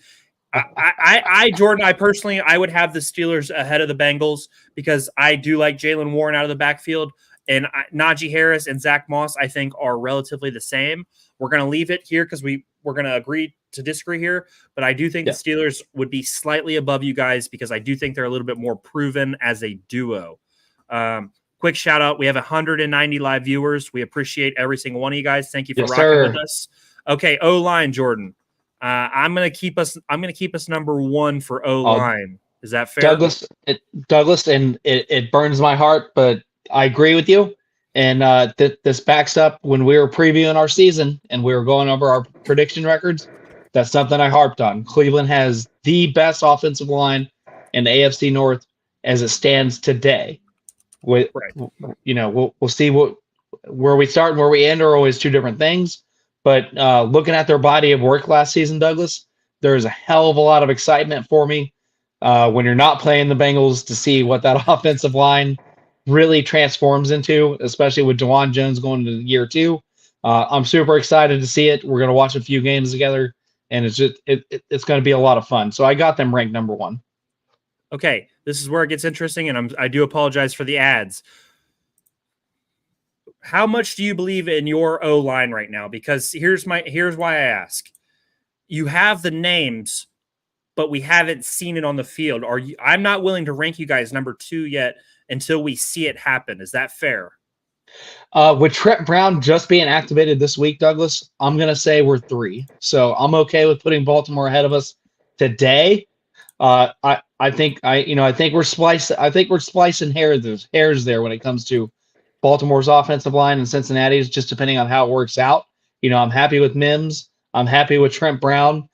Jordan, I would have the Steelers ahead of the Bengals because I do like Jalen Warren out of the backfield, and Najee Harris and Zach Moss I think are relatively the same. We're going to leave it here because we're going to agree to disagree here, but I do think the Steelers would be slightly above you guys because I do think they're a little bit more proven as a duo. Quick shout out. We have 190 live viewers. We appreciate every single one of you guys. Thank you for rocking with us. Okay. O-line, Jordan. I'm going to keep us number one for O-line. Is that fair? Douglas, and it burns my heart, but I agree with you. And this backs up when we were previewing our season and we were going over our prediction records. That's something I harped on. Cleveland has the best offensive line in the AFC North as it stands today. We'll see where we start and where we end are always two different things. But looking at their body of work last season, Douglas, there's a hell of a lot of excitement for me when you're not playing the Bengals to see what that offensive line really transforms into, especially with DeJuan Jones going into year 2. I'm super excited to see it. We're going to watch a few games together, and it's going to be a lot of fun. So I got them ranked number 1. Okay, this is where it gets interesting, and I do apologize for the ads. How much do you believe in your O-line right now? Because here's why I ask. You have the names, but we haven't seen it on the field. I'm not willing to rank you guys number 2 yet until we see it happen. Is that fair? With Trent Brown just being activated this week, Douglas, I'm going to say we're 3. So I'm okay with putting Baltimore ahead of us today. I think we're splicing hairs there when it comes to Baltimore's offensive line and Cincinnati's, just depending on how it works out. I'm happy with Mims. I'm happy with Trent Brown.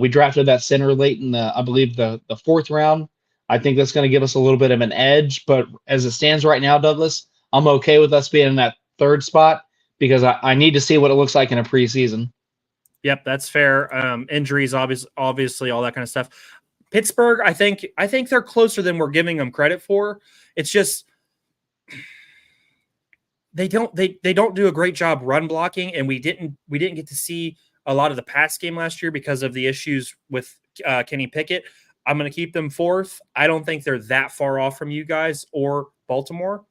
We drafted that center late in I believe the 4th round. I think that's going to give us a little bit of an edge, but as it stands right now, Douglas, I'm okay with us being in that 3rd spot because I need to see what it looks like in a preseason. Yep, that's fair. Injuries, obviously, all that kind of stuff. Pittsburgh, I think they're closer than we're giving them credit for. It's just they don't do a great job run blocking, and we didn't get to see a lot of the pass game last year because of the issues with Kenny Pickett. I'm going to keep them 4th. I don't think they're that far off from you guys or Baltimore,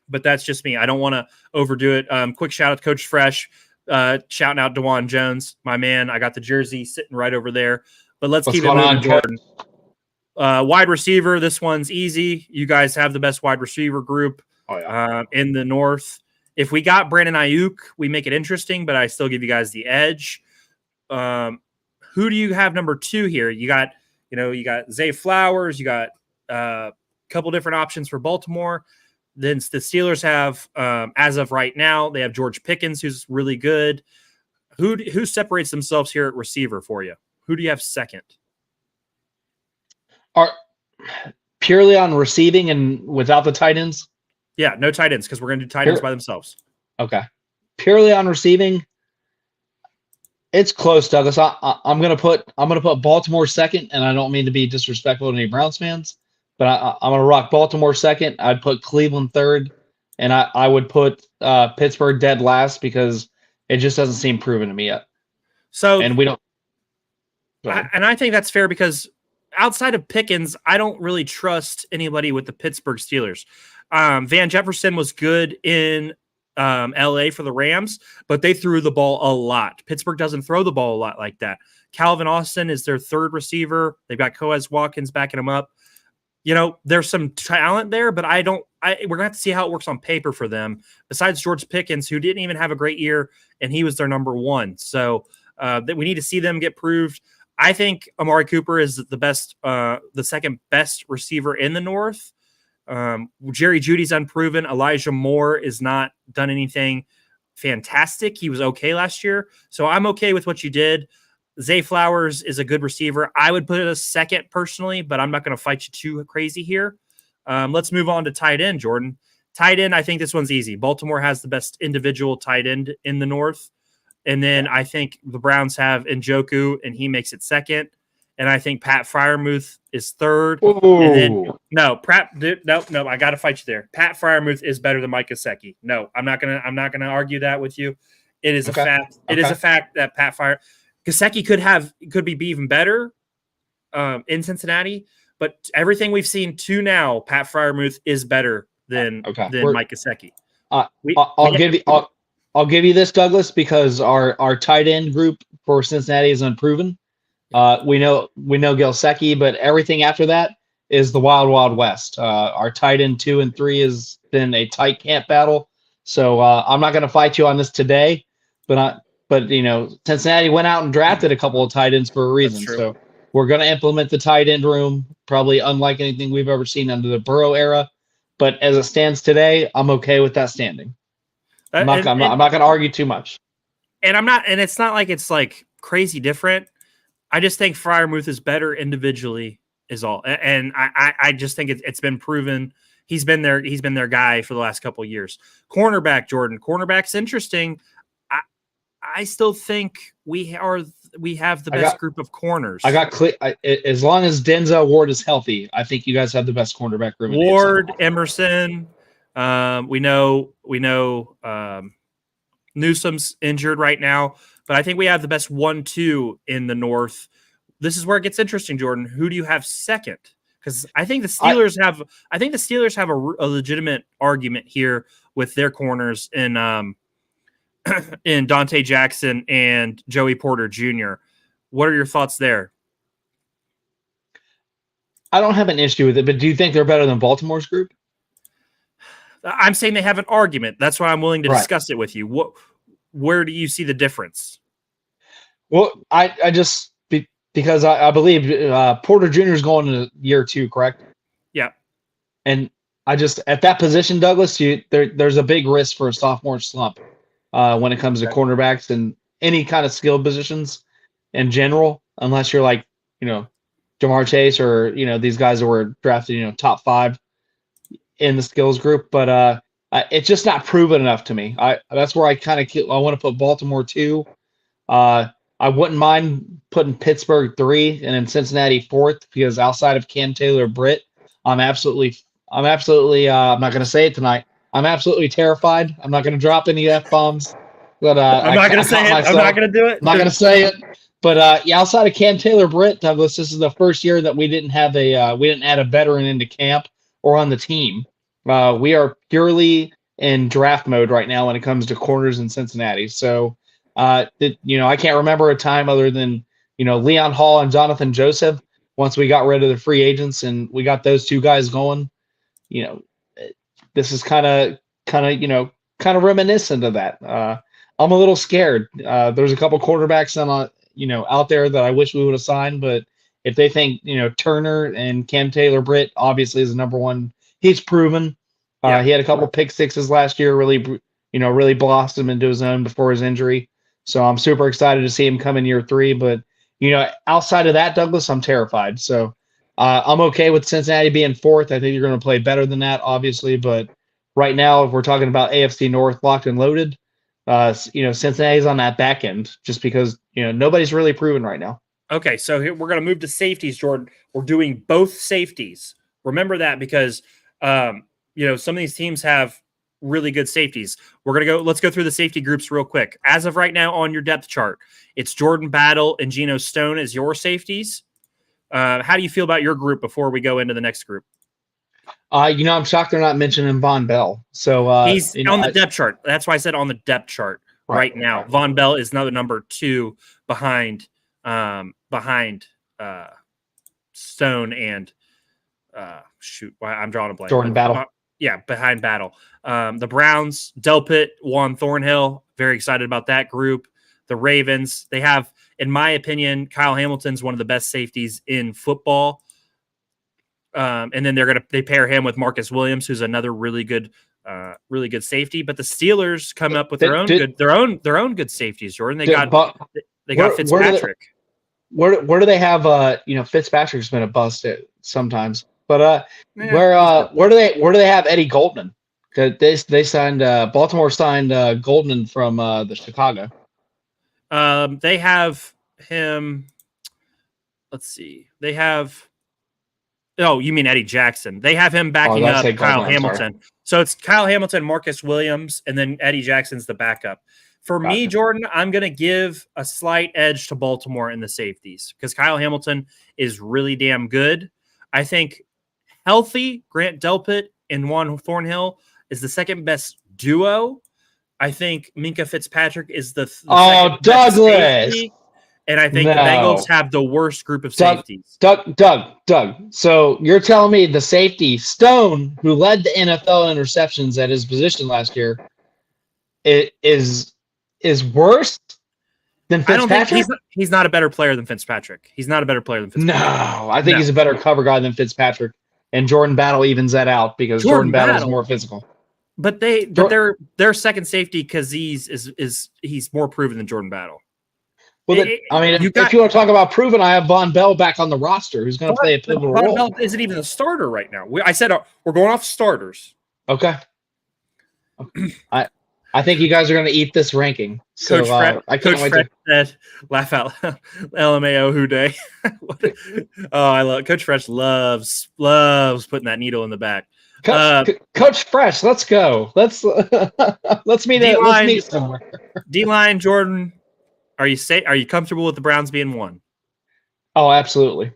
but that's just me. I don't want to overdo it. Quick shout out to Coach Fresh, shouting out DeJuan Jones, my man. I got the jersey sitting right over there. But let's keep it moving, Jordan. Wide receiver, this one's easy. You guys have the best wide receiver group in the North. If we got Brandon Ayuk, we make it interesting, but I still give you guys the edge. Who do you have number 2 here? You got Zay Flowers. You got a couple different options for Baltimore. Then the Steelers have, as of right now, they have George Pickens, who's really good. Who separates themselves here at receiver for you? Who do you have 2nd? Are purely on receiving and without the tight ends? Yeah, no tight ends because we're going to do tight ends by themselves. Okay. Purely on receiving, it's close, Douglas. I'm going to put Baltimore 2nd, and I don't mean to be disrespectful to any Browns fans, but I'm going to rock Baltimore 2nd. I'd put Cleveland 3rd, and I would put Pittsburgh dead last because it just doesn't seem proven to me yet. So, and we don't. And I think that's fair because outside of Pickens, I don't really trust anybody with the Pittsburgh Steelers. Van Jefferson was good in LA for the Rams, but they threw the ball a lot. Pittsburgh doesn't throw the ball a lot like that. Calvin Austin is their 3rd receiver. They've got Coez Watkins backing him up. There's some talent there, but we're going to have to see how it works on paper for them. Besides George Pickens, who didn't even have a great year, and he was their number 1. So that we need to see them get proved. I think Amari Cooper is the 2nd best receiver in the North. Jerry Jeudy's unproven. Elijah Moore is not done anything fantastic. He was okay last year. So I'm okay with what you did. Zay Flowers is a good receiver. I would put it a 2nd personally, but I'm not going to fight you too crazy here. Let's move on to tight end, Jordan. Tight end, I think this one's easy. Baltimore has the best individual tight end in the North. And then I think the Browns have Njoku, and he makes it 2nd. And I think Pat Freiermuth is 3rd. Ooh. And then no, I got to fight you there. Pat Freiermuth is better than Mike Gesicki. No, I'm not gonna argue that with you. It is a Okay. fact. It is a fact that Pat Gesicki could be even better in Cincinnati, but everything we've seen to now, Pat Fryermuth is better than Mike Gesicki. I'll give you this, Douglas, because our tight end group for Cincinnati is unproven. We know Gesicki, but everything after that is the wild, wild west. Our tight end 2 and 3 has been a tight camp battle. So I'm not going to fight you on this today, but Cincinnati went out and drafted a couple of tight ends for a reason. So we're going to implement the tight end room, probably unlike anything we've ever seen under the Burrow era. But as it stands today, I'm okay with that standing. I'm not going to argue too much. And it's not like it's like crazy different. I just think Fryermuth is better individually is all. And I just think it's been proven. He's been their guy for the last couple of years. Cornerback, Jordan. Cornerback's interesting. I still think we have the best group of corners. As long as Denzel Ward is healthy, I think you guys have the best cornerback room. Ward, Emerson. We know Newsom's injured right now, but I think we have the best 1-2 in the North. This is where it gets interesting, Jordan. Who do you have second? Because I think the Steelers have a legitimate argument here with their corners in Dante Jackson and Joey Porter Jr. What are your thoughts there? I don't have an issue with it, but do you think they're better than Baltimore's group? I'm saying they have an argument. That's why I'm willing to discuss it with you. Where do you see the difference? Well, because I believe Porter Jr. is going to year 2, correct? Yeah. And at that position, Douglas, there's a big risk for a sophomore slump when it comes to cornerbacks and any kind of skill positions in general, unless you're like, Jamar Chase or, these guys that were drafted, top 5 in the skills group. But it's just not proven enough to me. That's where I want to put Baltimore 2. I wouldn't mind putting Pittsburgh 3 and then Cincinnati 4th, because outside of Cam Taylor-Britt, I'm absolutely I'm not going to say it tonight. I'm absolutely terrified. I'm not going to drop any F-bombs. But I'm not going to say it. I'm not going to do it. I'm not going to say it. But outside of Cam Taylor-Britt, Douglas, this is the first year that we didn't add a veteran into camp or on the team. We are purely in draft mode right now when it comes to corners in Cincinnati. So, I can't remember a time other than, Leon Hall and Jonathan Joseph. Once we got rid of the free agents and we got those two guys going, this is kind of reminiscent of that. I'm a little scared. There's a couple quarterbacks out there that I wish we would have signed, but if they think, Turner and Cam Taylor-Britt obviously is the number one, he's proven. He had a couple pick sixes last year, really blossomed into his own before his injury. So I'm super excited to see him come in year 3. But, outside of that, Douglas, I'm terrified. So I'm okay with Cincinnati being 4th. I think you're going to play better than that, obviously. But right now, if we're talking about AFC North locked and loaded, Cincinnati's on that back end just because, nobody's really proven right now. Okay, so here we're going to move to safeties, Jordan. We're doing both safeties. Remember that because, some of these teams have really good safeties. Let's go through the safety groups real quick. As of right now on your depth chart, it's Jordan Battle and Geno Stone as your safeties. How do you feel about your group before we go into the next group? I'm shocked they're not mentioning Von Bell. So he's on the depth chart. That's why I said on the depth chart right now. Von Bell is another number 2 behind Stone and I'm drawing a blank. Jordan Battle. Behind Battle. The Browns, Delpit, Juan Thornhill, very excited about that group. The Ravens, they have, in my opinion, Kyle Hamilton's one of the best safeties in football. And then they pair him with Marcus Williams, who's another really good safety. But the Steelers come up with their own good safeties, Jordan. They got Fitzpatrick. Where do they have Fitzpatrick's been a bust sometimes. But where do they have Eddie Goldman? Because they signed Baltimore signed Goldman from the Chicago. They have him. Let's see. You mean Eddie Jackson? They have him backing up Kyle Hamilton. So it's Kyle Hamilton, Marcus Williams, and then Eddie Jackson's the backup. For me, Jordan, I'm going to give a slight edge to Baltimore in the safeties because Kyle Hamilton is really damn good. I think healthy Grant Delpit and Juan Thornhill is the second best duo. I think Minka Fitzpatrick is the second best safety. And I think the Bengals have the worst group of safeties. Doug. So you're telling me the safety Stone, who led the NFL in interceptions at his position last year, is worse than Fitzpatrick? I don't think he's not a better player than Fitzpatrick. He's not a better player than Fitzpatrick. No, I think he's a better cover guy than Fitzpatrick. And Jordan Battle evens that out because Jordan Battle is more physical. But they're second safety because he's more proven than Jordan Battle. Well, if you want to talk about proven, I have Von Bell back on the roster, who's going to play a pivotal role. Von Bell isn't even a starter right now. I said we're going off starters. Okay. I think you guys are going to eat this ranking. So Coach Fred said, "Laugh out, LMAO who day." I love Coach Fresh. Loves putting that needle in the back. Coach Fresh, let's go. Let's meet somewhere. D-line, Jordan. Are you comfortable with the Browns being 1? Oh, absolutely.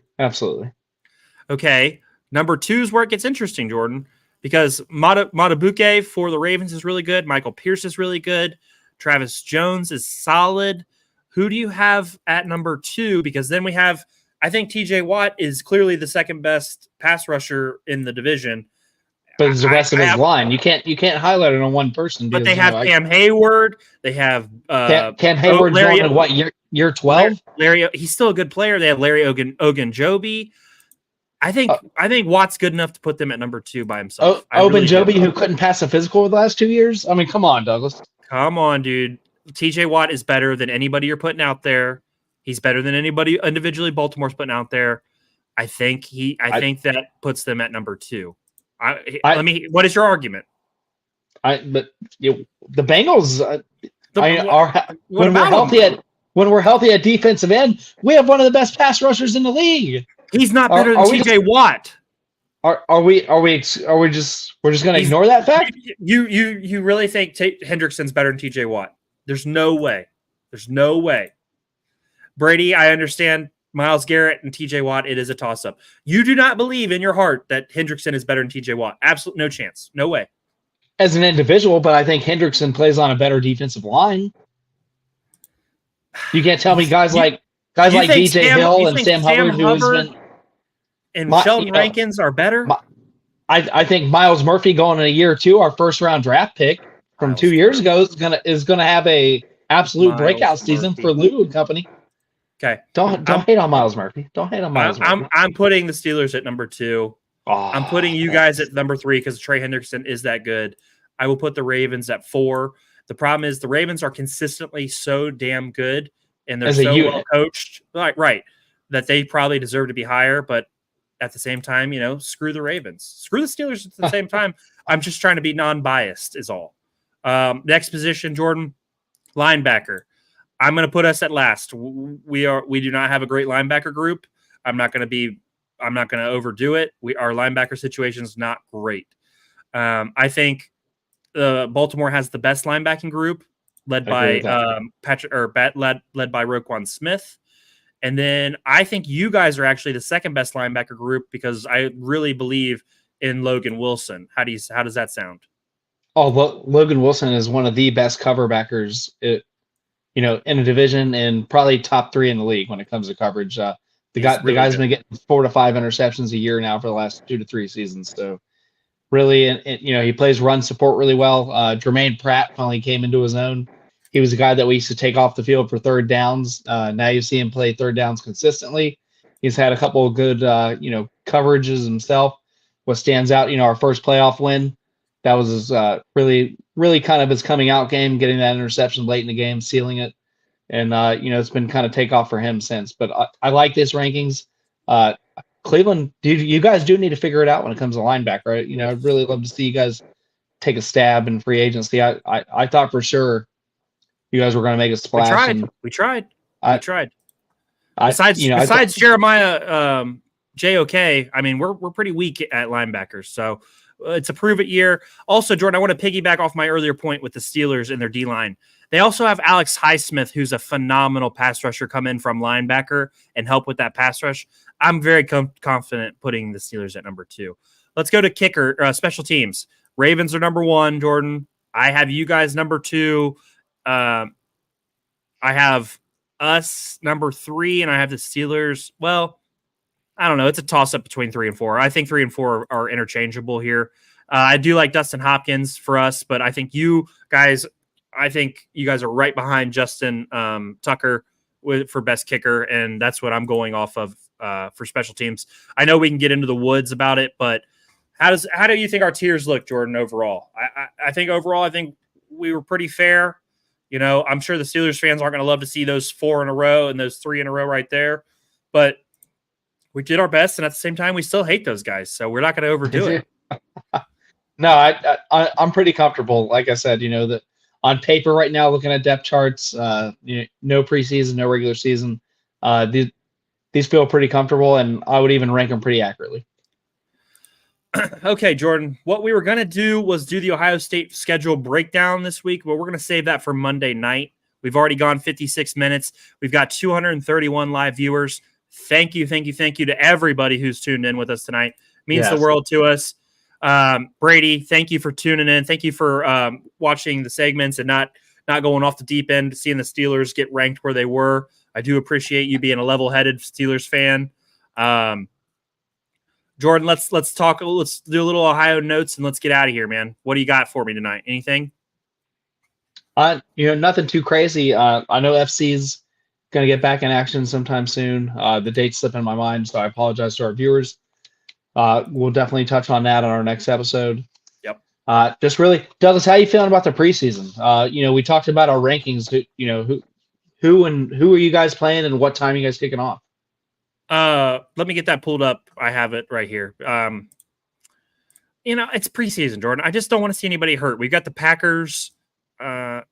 Okay. Number 2 is where it gets interesting, Jordan, because Matabuke for the Ravens is really good. Michael Pierce is really good. Travis Jones is solid. Who do you have at number 2? Because then we have, I think TJ Watt is clearly the second best pass rusher in the division. But it's the rest of his line. You can't highlight it on one person. But they have Cam Hayward. They have Cam Hayward. Larry, in what year 12? Larry, he's still a good player. They have Larry Ogunjobi. I think Watt's good enough to put them at number 2 by himself. Ogunjobi, who couldn't pass a physical the last 2 years. I mean, come on, Douglas. Come on, dude. TJ Watt is better than anybody you're putting out there. He's better than anybody individually Baltimore's putting out there. I think that puts them at number 2. What is your argument? The Bengals when we're healthy at defensive end, we have one of the best pass rushers in the league. He's not better than TJ Watt. Are we just going to ignore that fact? You really think Hendrickson's better than TJ Watt? There's no way. Brady, I understand Myles Garrett and TJ Watt, it is a toss-up. You do not believe in your heart that Hendrickson is better than TJ Watt. Absolutely no chance. No way. As an individual, but I think Hendrickson plays on a better defensive line. You can't tell me guys like DJ Hill and Sam Hubbard and Sheldon Rankins are better? I think Miles Murphy going in a year or 2, our first-round draft pick from 2 years ago, is gonna have a absolute breakout season for Lou and company. Okay. Don't hate on Miles Murphy. Don't hate on Miles Murphy. I'm putting the Steelers at number 2. I'm putting you guys at number 3 because Trey Hendrickson is that good. I will put the Ravens at 4. The problem is the Ravens are consistently so damn good and they're so well coached, right, that they probably deserve to be higher. But at the same time, screw the Ravens, screw the Steelers at the same time. I'm just trying to be non-biased is all. Next position, Jordan, linebacker. I'm going to put us at last. We do not have a great linebacker group. I'm not going to overdo it. Our linebacker situation is not great. I think Baltimore has the best linebacking group, led by led by Roquan Smith. And then I think you guys are actually the second best linebacker group because I really believe in Logan Wilson. How does that sound? Oh, well, Logan Wilson is one of the best cover backers, in a division and probably top 3 in the league when it comes to coverage. The guy's been getting 4 to 5 interceptions a year now for the last 2 to 3 seasons. So really, and he plays run support really well. Jermaine Pratt finally came into his own. He was a guy that we used to take off the field for third downs. Now you see him play third downs consistently. He's had a couple of good, coverages himself. What stands out, our first playoff win, that was his, really, really kind of his coming out game, getting that interception late in the game, sealing it. And, it's been kind of take off for him since. But I like this rankings. Cleveland, you guys do need to figure it out when it comes to linebacker, right? I'd really love to see you guys take a stab in free agency. I thought for sure you guys were going to make a splash. We tried. Besides Jeremiah JOK, I mean, we're pretty weak at linebackers. So It's a prove it year. Also, Jordan, I want to piggyback off my earlier point with the Steelers and their D line. They also have Alex Highsmith, who's a phenomenal pass rusher, come in from linebacker and help with that pass rush. I'm very confident putting the Steelers at number 2. Let's go to kicker, special teams. Ravens are number 1, Jordan. I have you guys number 2. I have us number 3, and I have the Steelers. Well, I don't know. It's a toss-up between 3 and 4. I think 3 and 4 are interchangeable here. I do like Dustin Hopkins for us, but I think you guys are right behind Justin Tucker for best kicker, and that's what I'm going off of for special teams. I know we can get into the woods about it, but how do you think our tiers look, Jordan, overall? I think we were pretty fair. You know, I'm sure the Steelers fans aren't going to love to see those 4 in a row and those 3 in a row right there, but we did our best, and at the same time, we still hate those guys, so we're not going to overdo it. No, I'm pretty comfortable. Like I said, you know, that on paper right now, looking at depth charts, you know, no preseason, no regular season, these feel pretty comfortable, and I would even rank them pretty accurately. Okay, Jordan, what we were going to do was do the Ohio State schedule breakdown this week, but we're going to save that for Monday night. We've already gone 56 minutes. We've got 231 live viewers. Thank you to everybody who's tuned in with us tonight. Means the world to us. Brady, thank you for tuning in. Thank you for watching the segments and not going off the deep end, seeing the Steelers get ranked where they were. I do appreciate you being a level-headed Steelers fan. Jordan, let's talk. Let's do a little Ohio notes and let's get out of here, man. What do you got for me tonight? Anything? You know, nothing too crazy. I know FC's going to get back in action sometime soon. The date's slipping my mind, so I apologize to our viewers. We'll definitely touch on that on our next episode. Yep. Just really, Douglas, how are you feeling about the preseason? You know, we talked about our rankings. You know, who are you guys playing and what time are you guys kicking off? Let me get that pulled up. I have it right here. You know, it's preseason, Jordan. I just don't want to see anybody hurt. We've got the Packers on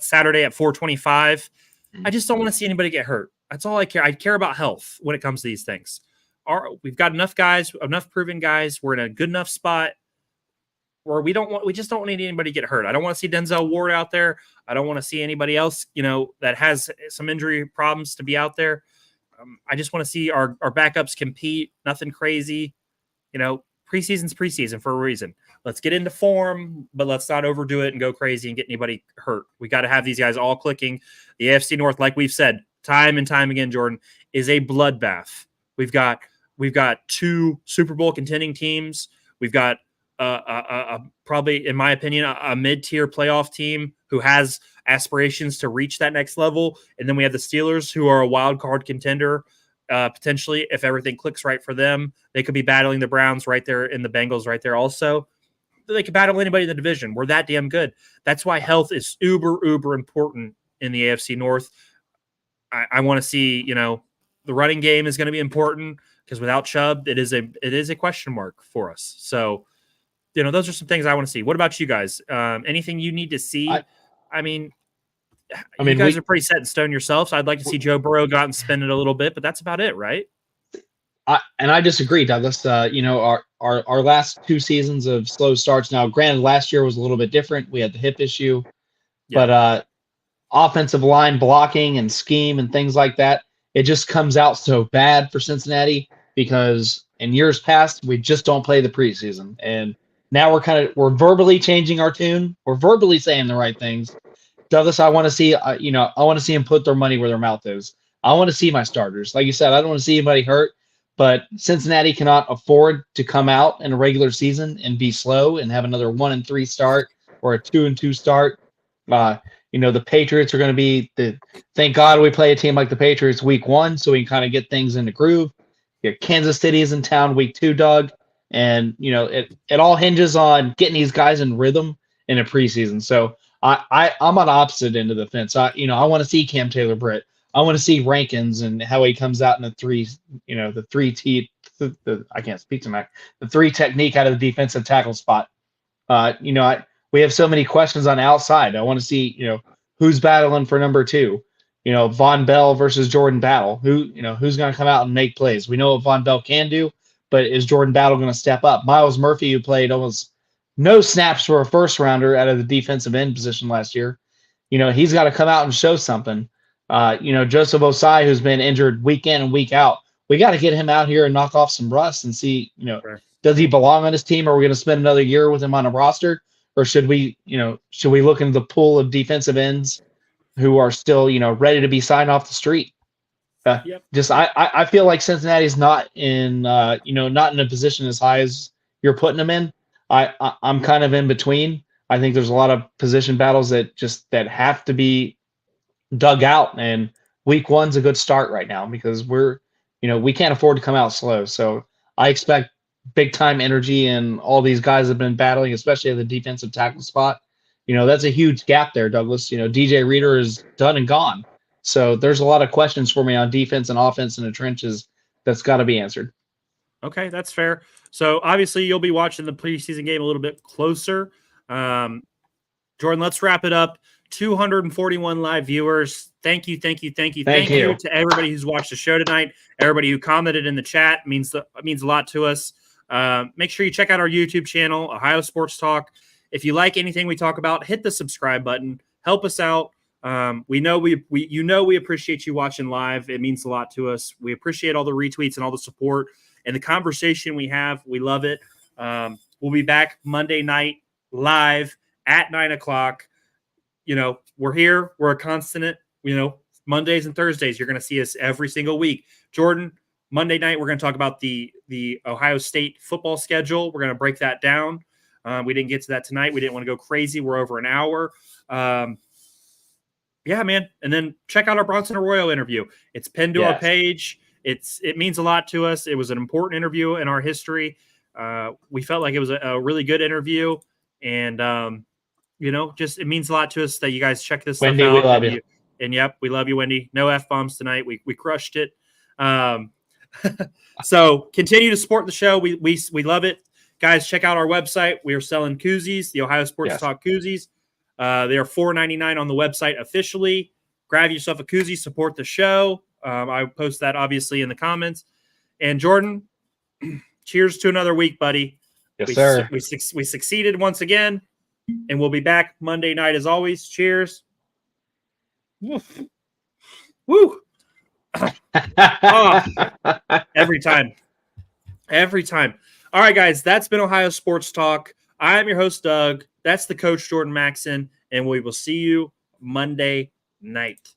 Saturday at 4:25. I just don't want to see anybody get hurt. That's all I care. I care about health when it comes to these things. We've got enough guys, enough proven guys. We're in a good enough spot where we just don't need anybody to get hurt. I don't want to see Denzel Ward out there. I don't want to see anybody else, you know, that has some injury problems to be out there. I just want to see our backups compete. Nothing crazy. You know, preseason's preseason for a reason. Let's get into form, but let's not overdo it and go crazy and get anybody hurt. We got to have these guys all clicking. The AFC North, like we've said time and time again, Jordan, is a bloodbath. We've got 2 Super Bowl contending teams. We've got probably, in my opinion, a mid-tier playoff team who has aspirations to reach that next level. And then we have the Steelers, who are a wild card contender, potentially, if everything clicks right for them. They could be battling the Browns right there and the Bengals right there also. They could battle anybody in the division. We're that damn good. That's why health is uber important in the AFC North. I want to see, you know, the running game is going to be important because without Chubb, it is a question mark for us. So, you know, those are some things I want to see. What about you guys? Anything you need to see? I mean, you guys are pretty set in stone yourselves. I'd like to see Joe Burrow go out and spin it a little bit, but that's about it, right? I disagree, Douglas. You know, our last 2 seasons of slow starts. Now, granted, last year was a little bit different. We had the hip issue, but offensive line blocking and scheme and things like that, it just comes out so bad for Cincinnati because in years past we just don't play the preseason, and now we're verbally changing our tune. We're verbally saying the right things. Douglas, I want to see, I want to see them put their money where their mouth is. I want to see my starters. Like you said, I don't want to see anybody hurt. But Cincinnati cannot afford to come out in a regular season and be slow and have another 1-3 start or a 2-2 start. You know, the Patriots are going to be thank God we play a team like the Patriots week 1 so we can kind of get things in the groove. Kansas City is in town week 2, Doug. And, you know, it all hinges on getting these guys in rhythm in a preseason. So I'm on the opposite end of the fence. I want to see Cam Taylor-Britt. I want to see Rankins and how he comes out in the 3, you know, the 3T. I can't speak tonight. The 3 technique out of the defensive tackle spot. You know, we have so many questions on the outside. I want to see, you know, who's battling for number 2. You know, Von Bell versus Jordan Battle. Who's going to come out and make plays? We know what Von Bell can do, but is Jordan Battle going to step up? Miles Murphy, who played almost no snaps for a first rounder out of the defensive end position last year, he's got to come out and show something. Joseph Osai, who's been injured week in and week out, we got to get him out here and knock off some rust and see, Sure. does he belong on this team? Are we going to spend another year with him on a roster? Or should we look into the pool of defensive ends who are still, ready to be signed off the street? Yep. Just I feel like Cincinnati's not in not in a position as high as you're putting them in. I'm kind of in between. I think there's a lot of position battles that have to be dug out, and week one's a good start right now because we can't afford to come out slow. So I expect big time energy, and all these guys have been battling, especially at the defensive tackle spot. That's a huge gap there, Douglas. DJ Reader is done and gone. So there's a lot of questions for me on defense and offense in the trenches that's got to be answered. Okay, that's fair. So obviously you'll be watching the preseason game a little bit closer. Jordan, let's wrap it up. 241 live viewers. Thank you to everybody who's watched the show tonight. Everybody who commented in the chat means a lot to us. Make sure you check out our YouTube channel, Ohio Sports Talk. If you like anything we talk about, hit the subscribe button. Help us out. We know we appreciate you watching live. It means a lot to us. We appreciate all the retweets and all the support and the conversation we have. We love it. We'll be back Monday night live at 9:00. We're here. We're a constant. Mondays and Thursdays, you're going to see us every single week. Jordan, Monday night, we're going to talk about the Ohio State football schedule. We're going to break that down. We didn't get to that tonight. We didn't want to go crazy. We're over an hour. Yeah, man. And then check out our Bronson Arroyo interview. It's pinned to our page. It means a lot to us. It was an important interview in our history. We felt like it was a really good interview. And, it means a lot to us that you guys check this Wendy, stuff out. We love you. And yep, we love you, Wendy. No F-bombs tonight. We crushed it. So continue to support the show. We love it. Guys, check out our website. We are selling koozies, the Ohio Sports Talk koozies. They are $4.99 on the website officially. Grab yourself a koozie, support the show. I post that obviously in the comments. And Jordan, cheers to another week, buddy. Yes, sir. We succeeded once again, and we'll be back Monday night as always. Cheers. Woof. Woo. Oh, every time. All right, guys, that's been Ohio Sports Talk. I'm your host, Doug. That's the coach, Jordan Maxson, and we will see you Monday night.